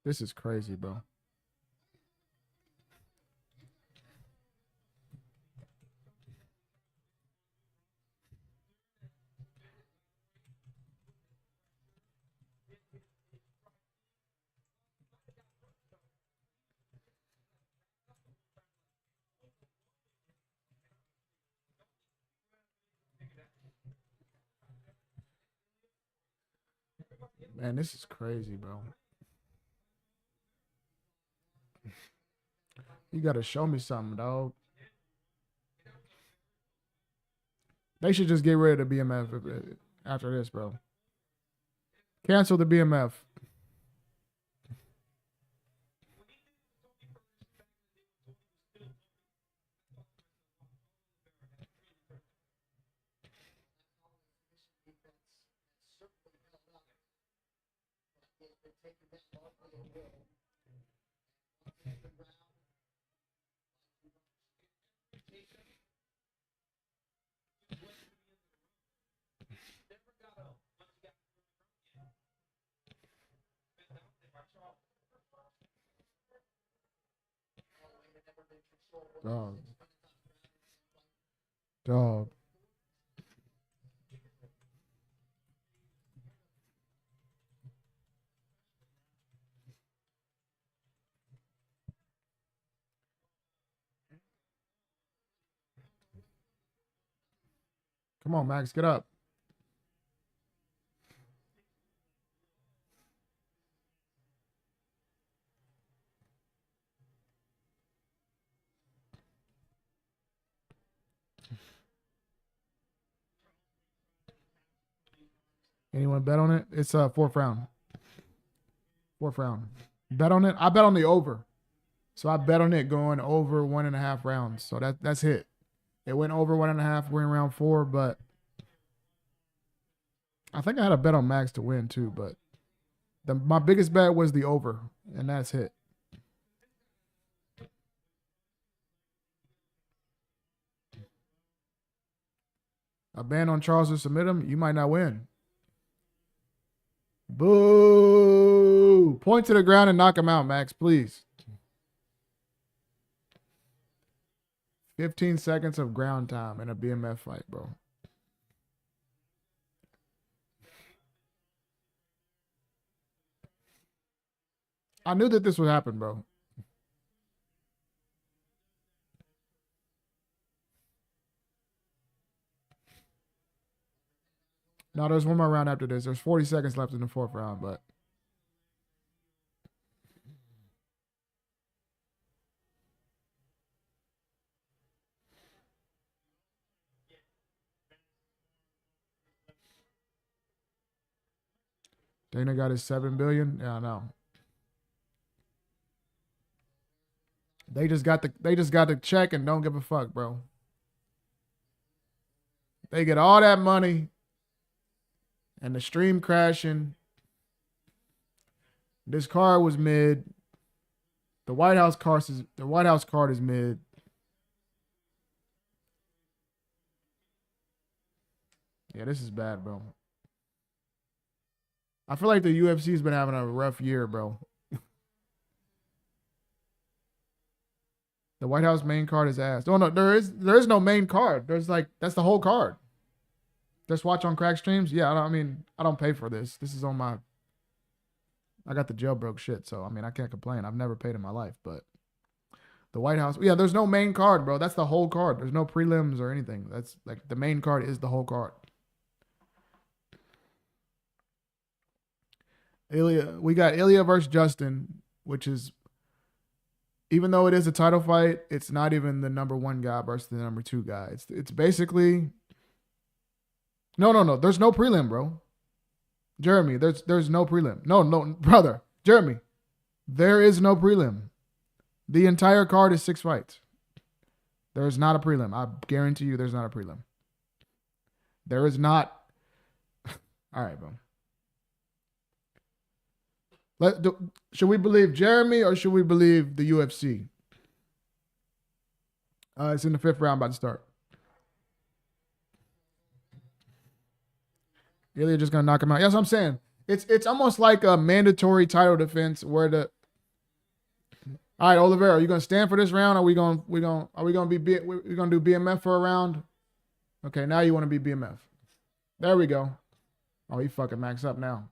This is crazy, bro. Man, this is crazy, bro. You gotta show me something, dog. They should just get rid of the BMF after this, bro. Cancel the BMF. Dog. Dog. Come on, Max, get up. Anyone bet on it? It's fourth round. 4th round. Bet on it. I bet on the over. So I bet on it going over 1.5 rounds. So that's hit. It went over 1.5. We're in round 4, but I think I had a bet on Max to win too. But my biggest bet was the over, and that's hit. A ban on Charles to submit him, you might not win. Boo! Point to the ground and knock him out, Max, please. 15 seconds of ground time in a BMF fight, bro. I knew that this would happen, bro. No, there's one more round after this. There's 40 seconds left in the 4th round, but Dana got his $7 billion. Yeah, I know. They just got the check and don't give a fuck, bro. They get all that money and the stream crashing. This card was mid. The White House card is mid. Yeah, this is bad, bro. I feel like the UFC's been having a rough year, bro. The White House main card is ass. Oh no, there is no main card. There's that's the whole card. Just watch on crack streams. Yeah, I don't pay for this. This is on my. I got the jailbroke shit, so I can't complain. I've never paid in my life, but the White House. Yeah, there's no main card, bro. That's the whole card. There's no prelims or anything. That's the main card is the whole card. We got Ilya versus Justin, which is, even though it is a title fight, it's not even the number 1 guy versus the number 2 guy. It's basically no. There's no prelim, bro. Jeremy, there's no prelim. No, brother. Jeremy, there is no prelim. The entire card is 6 fights. There is not a prelim. I guarantee you there's not a prelim. There is not. All right, bro. Should we believe Jeremy or should we believe the UFC? It's in the 5th round, about to start. Ilya just gonna knock him out. That's what I'm saying. It's almost like a mandatory title defense where the. All right, Oliveira, are you gonna stand for this round? Are we gonna do BMF for a round? Okay, now you want to be BMF. There we go. Oh, he fucking Max up now.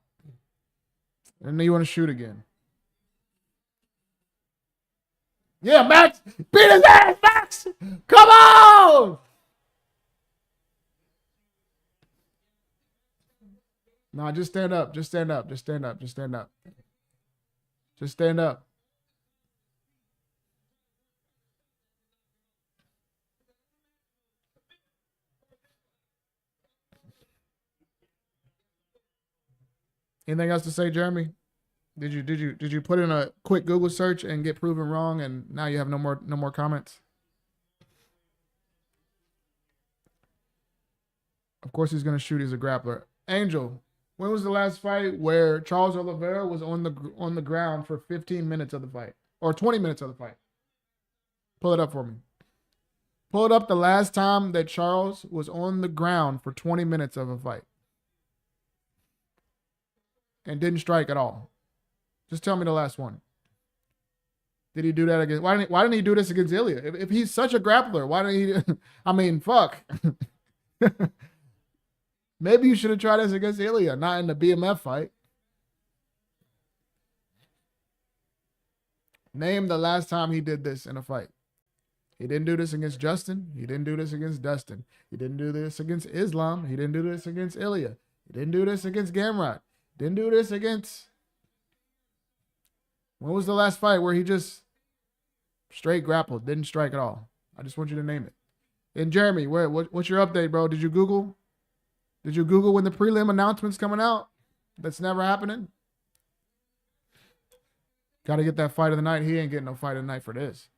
And then you want to shoot again. Yeah, Max! Beat his ass, Max! Come on! Nah, just stand up. Just stand up. Just stand up. Just stand up. Just stand up. Anything else to say, Jeremy? Did you put in a quick Google search and get proven wrong, and now you have no more comments? Of course, he's gonna shoot. He's a grappler. Angel, when was the last fight where Charles Oliveira was on the ground for 15 minutes of the fight, or 20 minutes of the fight? Pull it up for me. Pull it up. The last time that Charles was on the ground for 20 minutes of a fight and didn't strike at all. Just tell me the last one. Did he do that against? Why didn't he do this against Ilya? If he's such a grappler, why didn't he? Fuck. Maybe you should have tried this against Ilya, not in the BMF fight. Name the last time he did this in a fight. He didn't do this against Justin. He didn't do this against Dustin. He didn't do this against Islam. He didn't do this against Ilya. He didn't do this against Gamrot. Didn't do this against. When was the last fight where he just straight grappled, didn't strike at all? I just want you to name it. And Jeremy, what's your update, bro? Did you Google? Did you Google when the prelim announcement's coming out? That's never happening. Got to get that fight of the night. He ain't getting no fight of the night for this.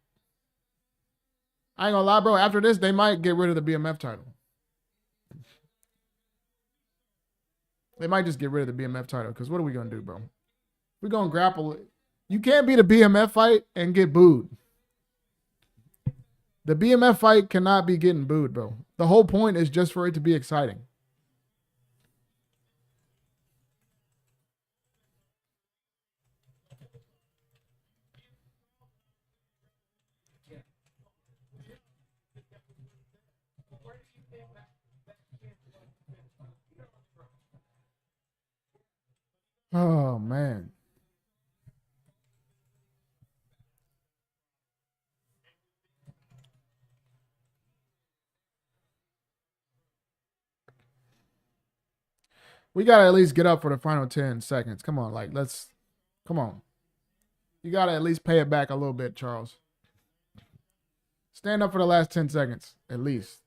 I ain't gonna lie, bro. After this, they might get rid of the BMF title. They might just get rid of the BMF title because what are we gonna do, bro? We're gonna grapple. You can't beat a BMF fight and get booed. The BMF fight cannot be getting booed, bro. The whole point is just for it to be exciting. Oh, man. We got to at least get up for the final 10 seconds. Come on, like, come on. You got to at least pay it back a little bit, Charles. Stand up for the last 10 seconds, at least.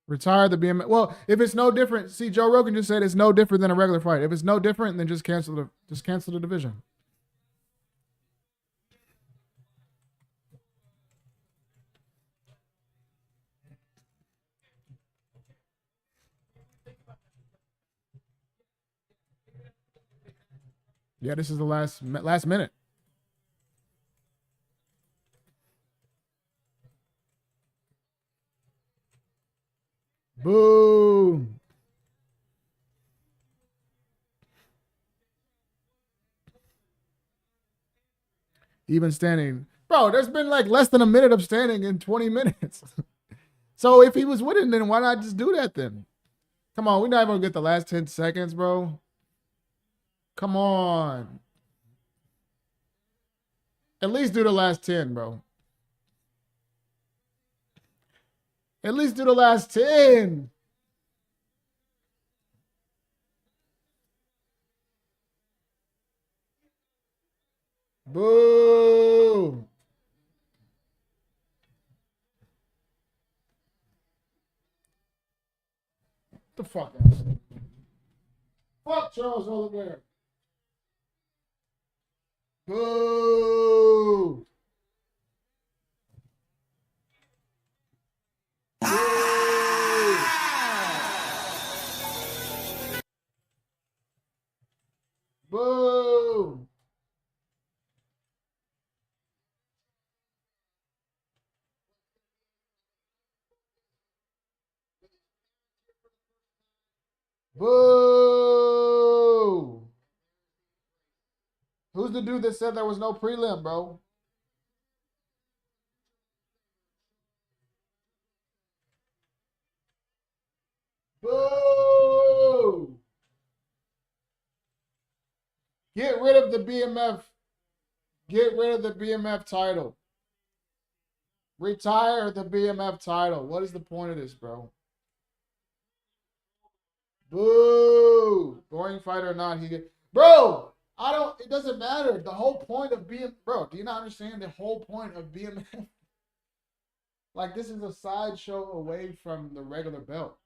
Retire the BMF. Well, if it's no different, see, Joe Rogan just said it's no different than a regular fight. If it's no different, then just cancel the division. Yeah, this is the last minute. Boo. Even standing. Bro, there's been like less than a minute of standing in 20 minutes. So if he was winning, then why not just do that then? Come on, we're not even going to get the last 10 seconds, bro. Come on. At least do the last 10, bro. At least do the last 10. Boo. What the fuck? Fuck Charles Oliveira. Boo. Boo. Boo. Who's the dude that said there was no prelim, bro? Boo. Get rid of the BMF. Get rid of the BMF title. Retire the BMF title. What is the point of this, bro? Boo. Boring fight or not, he get. Bro, it doesn't matter. The whole point of bro, do you not understand the whole point of BMF? Like, this is a sideshow away from the regular belt.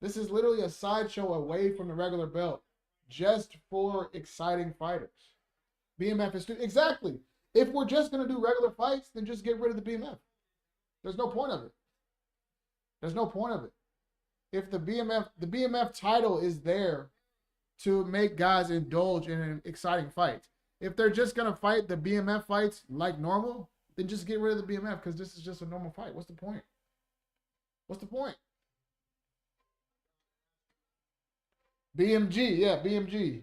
This is literally a sideshow away from the regular belt. Just for exciting fighters. BMF is exactly. If we're just gonna do regular fights, then just get rid of the BMF. There's no point of it. There's no point of it. If the BMF title is there to make guys indulge in exciting fights. If they're just gonna fight the BMF fights like normal, then just get rid of the BMF because this is just a normal fight. What's the point? What's the point? BMG, yeah, BMG.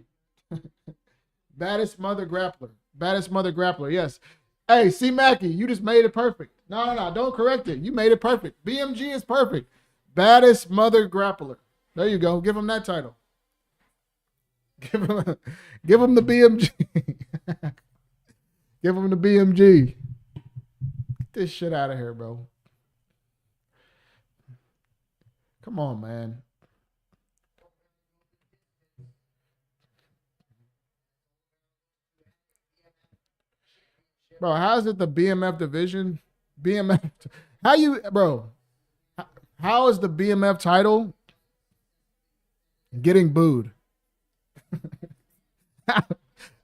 Baddest mother grappler. Baddest mother grappler, yes. Hey, C. Mackey, you just made it perfect. No, don't correct it. You made it perfect. BMG is perfect. Baddest mother grappler. There you go. Give him that title. Give him the BMG. Give him the BMG. Get this shit out of here, bro. Come on, man. Bro, how's it the BMF division? BMF. How you, bro? How is the BMF title getting booed?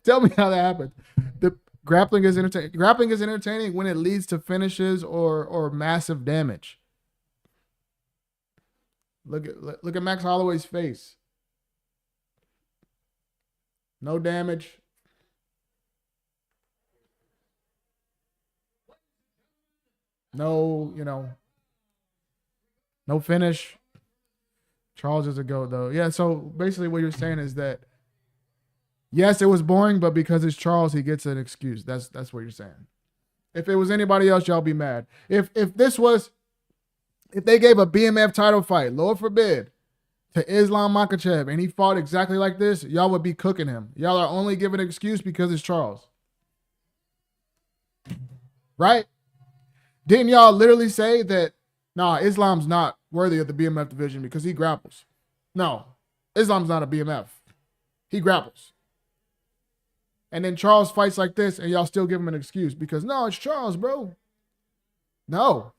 Tell me how that happened. The grappling is entertaining. Grappling is entertaining when it leads to finishes or massive damage. Look at Max Holloway's face. No damage. No, no finish. Charles is a goat though. Yeah, so basically what you're saying is that yes, it was boring, but because it's Charles, he gets an excuse. That's what you're saying. If it was anybody else, y'all be mad. If they gave a BMF title fight, Lord forbid, to Islam Makhachev and he fought exactly like this, y'all would be cooking him. Y'all are only giving an excuse because it's Charles. Right? Didn't y'all literally say that, nah, Islam's not worthy of the BMF division because he grapples? No, Islam's not a BMF. He grapples. And then Charles fights like this and y'all still give him an excuse because, no, it's Charles, bro. No.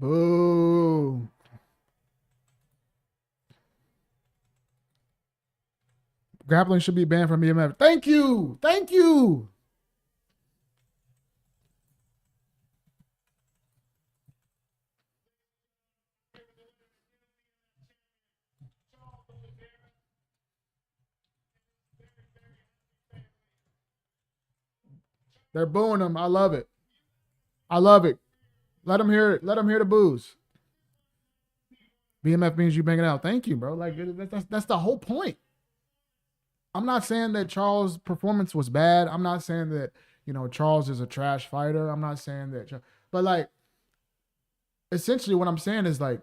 Boo. Grappling should be banned from BMF. Thank you. Thank you. They're booing him. I love it. I love it. Let them hear it. Let them hear the boos. BMF means you bang it out. Thank you, bro. Like that's the whole point. I'm not saying that Charles' performance was bad. I'm not saying that, Charles is a trash fighter. I'm not saying that, but like, essentially what I'm saying is like,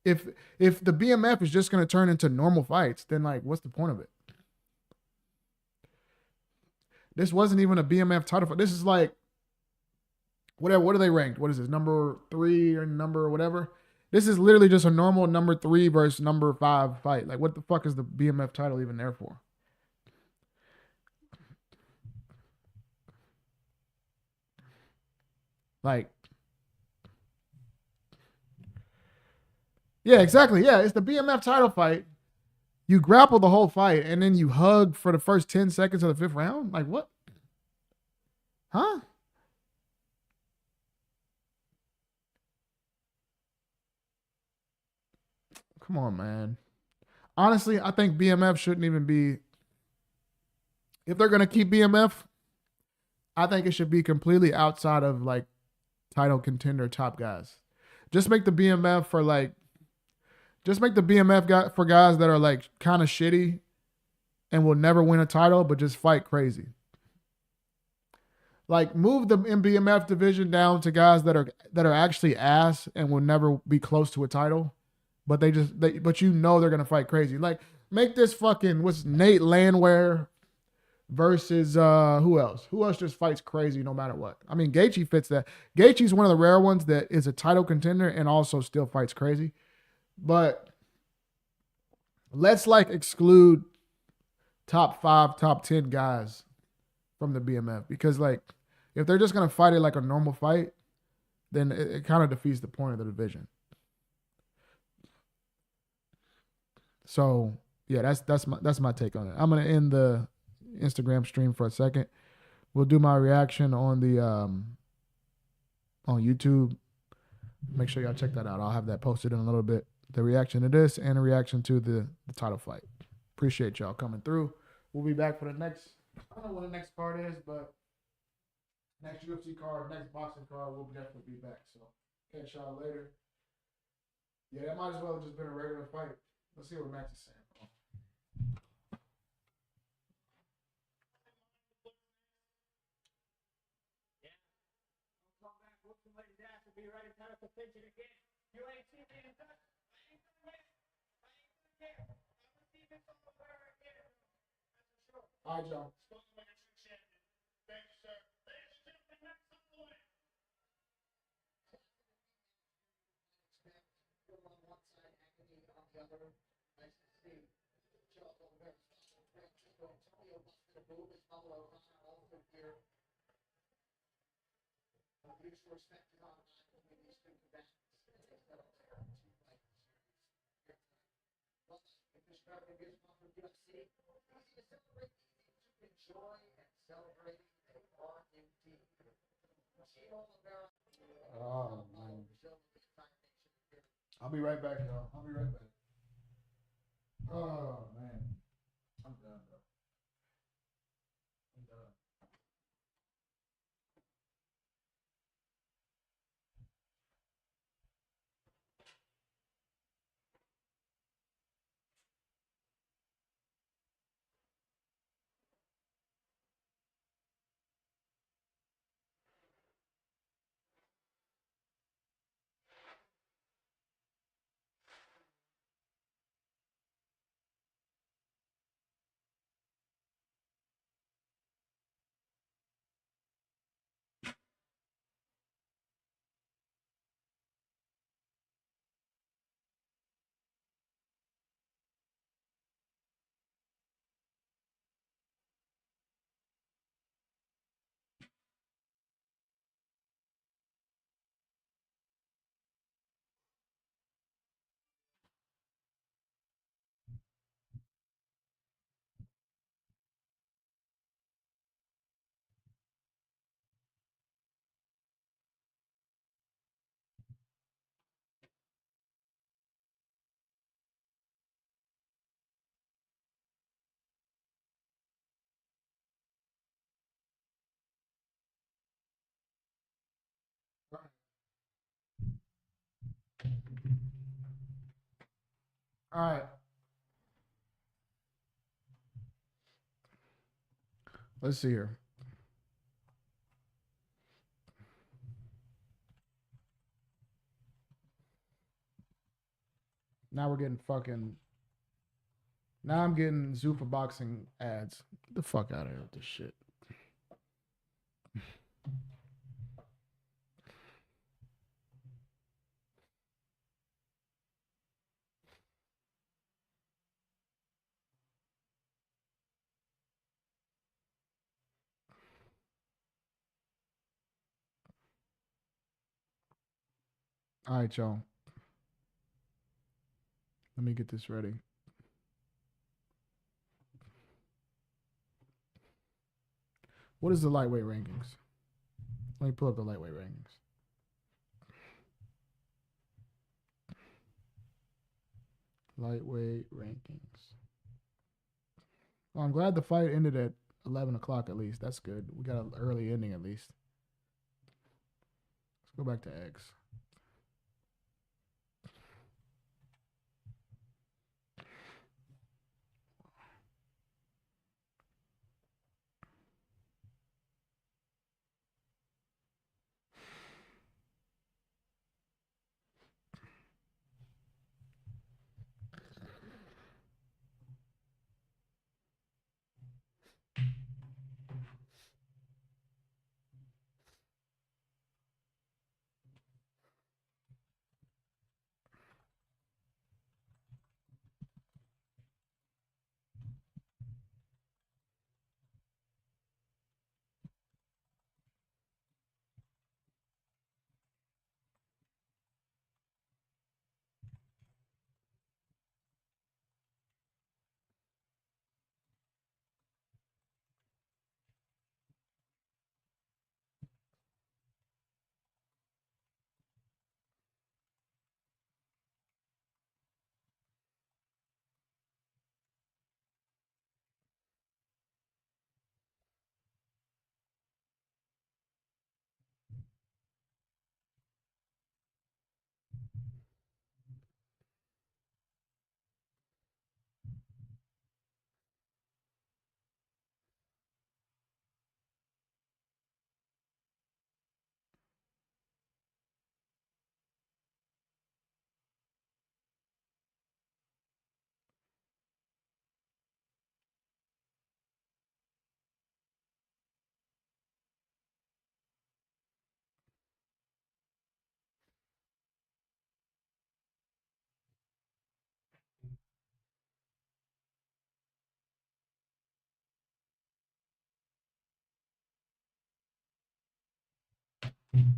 if the BMF is just going to turn into normal fights, then like, what's the point of it? This wasn't even a BMF title fight. This is like, whatever. What are they ranked? What is this? Number 3 or number whatever? This is literally just a normal number 3 versus number 5 fight. Like, what the fuck is the BMF title even there for? Like, yeah, exactly. Yeah, it's the BMF title fight. You grapple the whole fight, and then you hug for the first 10 seconds of the 5th round? Like, what? Huh? Come on, man. Honestly, I think BMF shouldn't even be. If they're going to keep BMF, I think it should be completely outside of like title contender top guys. Just make the BMF for like, just make the BMF guy for guys that are like kind of shitty and will never win a title, but just fight crazy. Like move the BMF division down to guys that are actually ass and will never be close to a title, but but they're gonna fight crazy. Like make this fucking what's Nate Landwehr versus who else? Who else just fights crazy no matter what? I mean, Gaethje fits that. Gaethje's one of the rare ones that is a title contender and also still fights crazy. But let's like exclude top 5, top 10 guys from the BMF because like if they're just gonna fight it like a normal fight, then it kind of defeats the point of the division. So yeah, that's my take on it. I'm gonna end the Instagram stream for a second. We'll do my reaction on the on YouTube. Make sure y'all check that out. I'll have that posted in a little bit. the reaction to this and a reaction to the title fight. Appreciate y'all coming through. We'll be back for the next. I don't know what the next card is, but next UFC card, next boxing card, we'll definitely be back. So catch y'all later. Yeah, that might as well have just been a regular fight. Let's see what Max is saying. Come back, whoop somebody's ass, and be right in time to pinch it again. You ain't seen me in touch. I ain't gonna win. I ain't gonna get. I'm gonna see this Oliveira again. That's for sure. All right, y'all. Spoken like a true champion. Thank you, sir. Ladies and gentlemen, next on the line. Expect Bill on one side, Anthony on the other. Nice to see Charles Oliveira. Antonio wants to move his fellow runner also here. Huge respect is on between these two combatants. They settled there in 2 fight series here tonight. Well, if this crowd gives one from UFC, easy to celebrate, easy to enjoy, and celebrating they are indeed. Gene Oliveira. Oh, man. I'll be right back, y'all. I'll be right back. Oh, man. I'm done, bro. I'm done. All right. Let's see here. Now we're getting fucking. Now I'm getting Zuffa boxing ads. Get the fuck out of here with this shit. All right, y'all. Let me get this ready. What is the lightweight rankings? Let me pull up the lightweight rankings. Lightweight rankings. Well, I'm glad the fight ended at 11 o'clock at least. That's good. We got an early ending at least. Let's go back to X.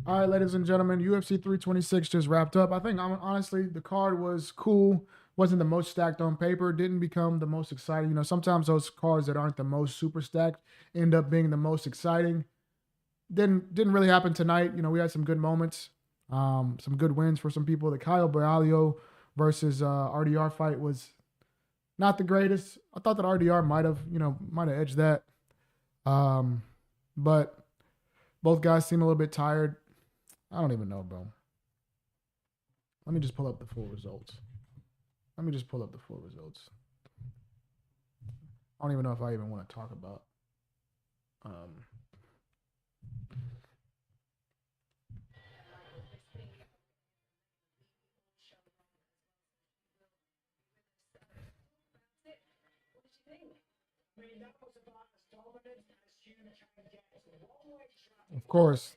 All right, ladies and gentlemen, UFC 326 just wrapped up. I think honestly the card was cool. Wasn't the most stacked on paper. Didn't become the most exciting. You know, sometimes those cards that aren't the most super stacked end up being the most exciting. Didn't really happen tonight. You know, we had some good moments, some good wins for some people. The Kyle Braulio versus RDR fight was not the greatest. I thought that RDR might have edged that. But both guys seem a little bit tired. I don't even know, bro. Let me just pull up the full results. I don't even know if I even want to talk about. Of course.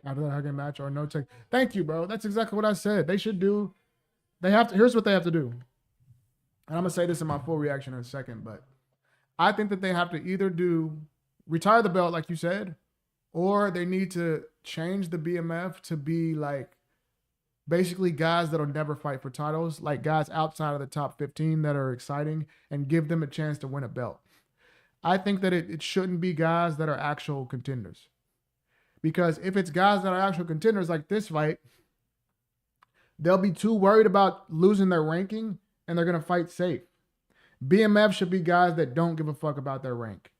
After that hugging match or no take. Thank you, bro. That's exactly what I said. They should do. They have to. Here's what they have to do. And I'm gonna say this in my full reaction in a second, but I think that they have to either retire the belt, like you said, or they need to change the BMF to be like basically guys that'll never fight for titles, like guys outside of the top 15 that are exciting, and give them a chance to win a belt. I think that it shouldn't be guys that are actual contenders. Because if it's guys that are actual contenders like this fight, they'll be too worried about losing their ranking and they're going to fight safe. BMF should be guys that don't give a fuck about their rank.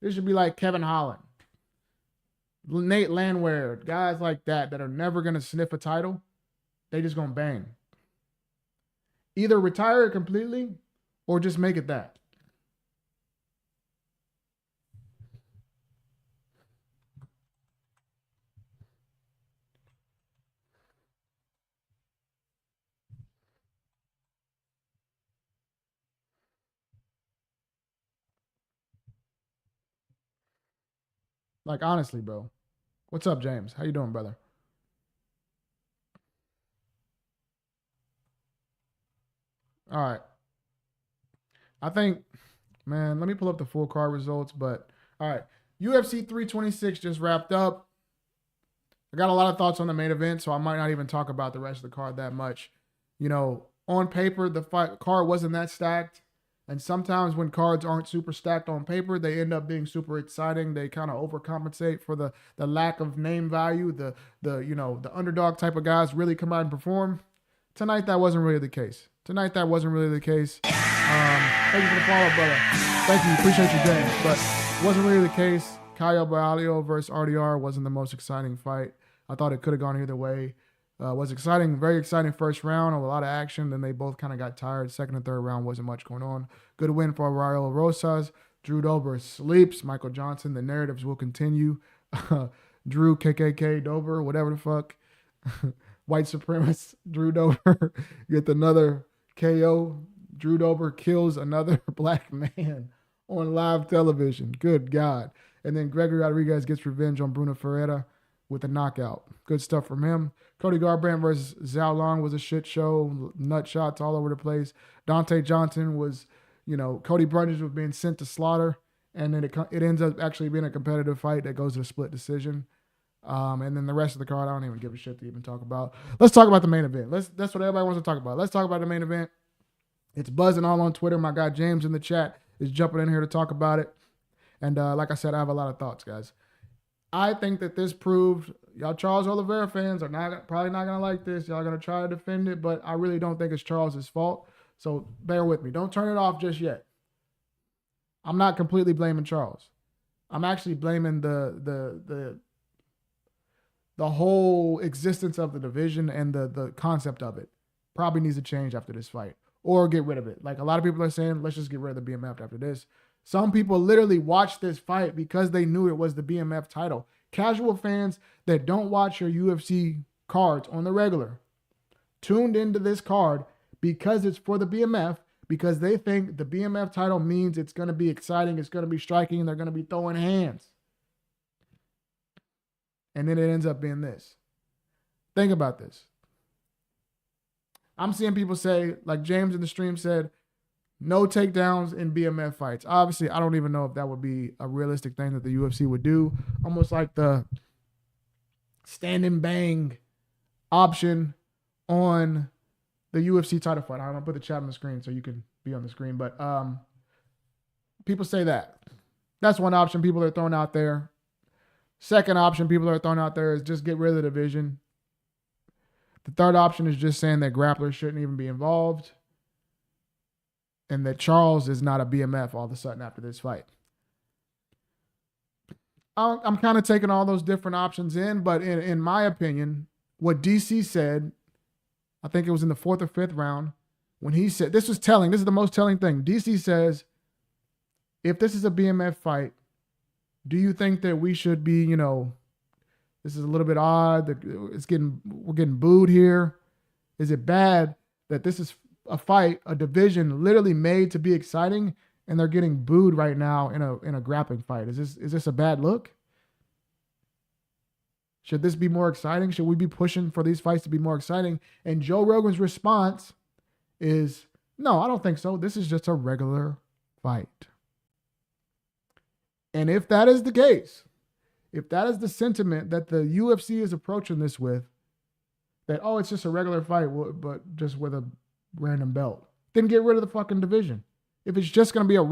This should be like Kevin Holland, Nate Landwehr, guys like that are never going to sniff a title. They just going to bang. Either retire it completely or just make it that. Like, honestly, bro. What's up, James? How you doing, brother? All right. I think, man, let me pull up the full card results. But, all right. UFC 326 just wrapped up. I got a lot of thoughts on the main event, so I might not even talk about the rest of the card that much. You know, on paper, the card wasn't that stacked. And sometimes when cards aren't super stacked on paper, they end up being super exciting. They kind of overcompensate for the lack of name value. The underdog type of guys really come out and perform. Tonight, that wasn't really the case. Thank you for the follow, brother. Thank you. Appreciate you, James. But it wasn't really the case. Kyle Braulio versus RDR wasn't the most exciting fight. I thought it could have gone either way. Was exciting, very exciting first round, a lot of action. Then they both kind of got tired. Second and third round wasn't much going on. Good win for Raul Rosas. Drew Dober sleeps. Michael Johnson. The narratives will continue. Drew KKK Dober, whatever the fuck. White supremacist Drew Dober get another KO. Drew Dober kills another black man on live television. Good God. And then Gregory Rodriguez gets revenge on Bruno Ferreira with a knockout. Good stuff from him. Cody Garbrandt versus Zhao Long was a shit show. Nut shots all over the place. Dante Johnson was, Cody Brundage was being sent to slaughter. And then it ends up actually being a competitive fight that goes to a split decision. And then the rest of the card, I don't even give a shit to even talk about. Let's talk about the main event. That's what everybody wants to talk about. Let's talk about the main event. It's buzzing all on Twitter. My guy James in the chat is jumping in here to talk about it. And like I said, I have a lot of thoughts, guys. I think that this proved, y'all Charles Oliveira fans are probably not going to like this. Y'all going to try to defend it, but I really don't think it's Charles' fault. So bear with me. Don't turn it off just yet. I'm not completely blaming Charles. I'm actually blaming the the whole existence of the division and the concept of it probably needs to change after this fight or get rid of it. Like a lot of people are saying, let's just get rid of the BMF after this. Some people literally watched this fight because they knew it was the BMF title. Casual fans that don't watch your UFC cards on the regular tuned into this card because it's for the BMF, because they think the BMF title means it's going to be exciting, it's going to be striking, and they're going to be throwing hands. And then it ends up being this. Think about this. I'm seeing people say, like James in the stream said, no takedowns in BMF fights. Obviously, I don't even know if that would be a realistic thing that the UFC would do. Almost like the stand and bang option on the UFC title fight. I'm going to put the chat on the screen so you can be on the screen. But people say that. That's one option people are throwing out there. Second option people are throwing out there is just get rid of the division. The third option is just saying that grapplers shouldn't even be involved and that Charles is not a BMF all of a sudden after this fight. I'm kind of taking all those different options in, but in my opinion, what DC said, I think it was in the 4th or 5th round, when he said, this was telling, this is the most telling thing. DC says, if this is a BMF fight, do you think that we should be, this is a little bit odd, we're getting booed here. Is it bad that this is a fight, a division literally made to be exciting, and they're getting booed right now in a grappling fight? Is this a bad look? Should this be more exciting? Should we be pushing for these fights to be more exciting? And Joe Rogan's response is, no, I don't think so. This is just a regular fight. And if that is the case, if that is the sentiment that the UFC is approaching this with, that, oh, it's just a regular fight, but just with a random belt, then get rid of the fucking division. If it's just going to be a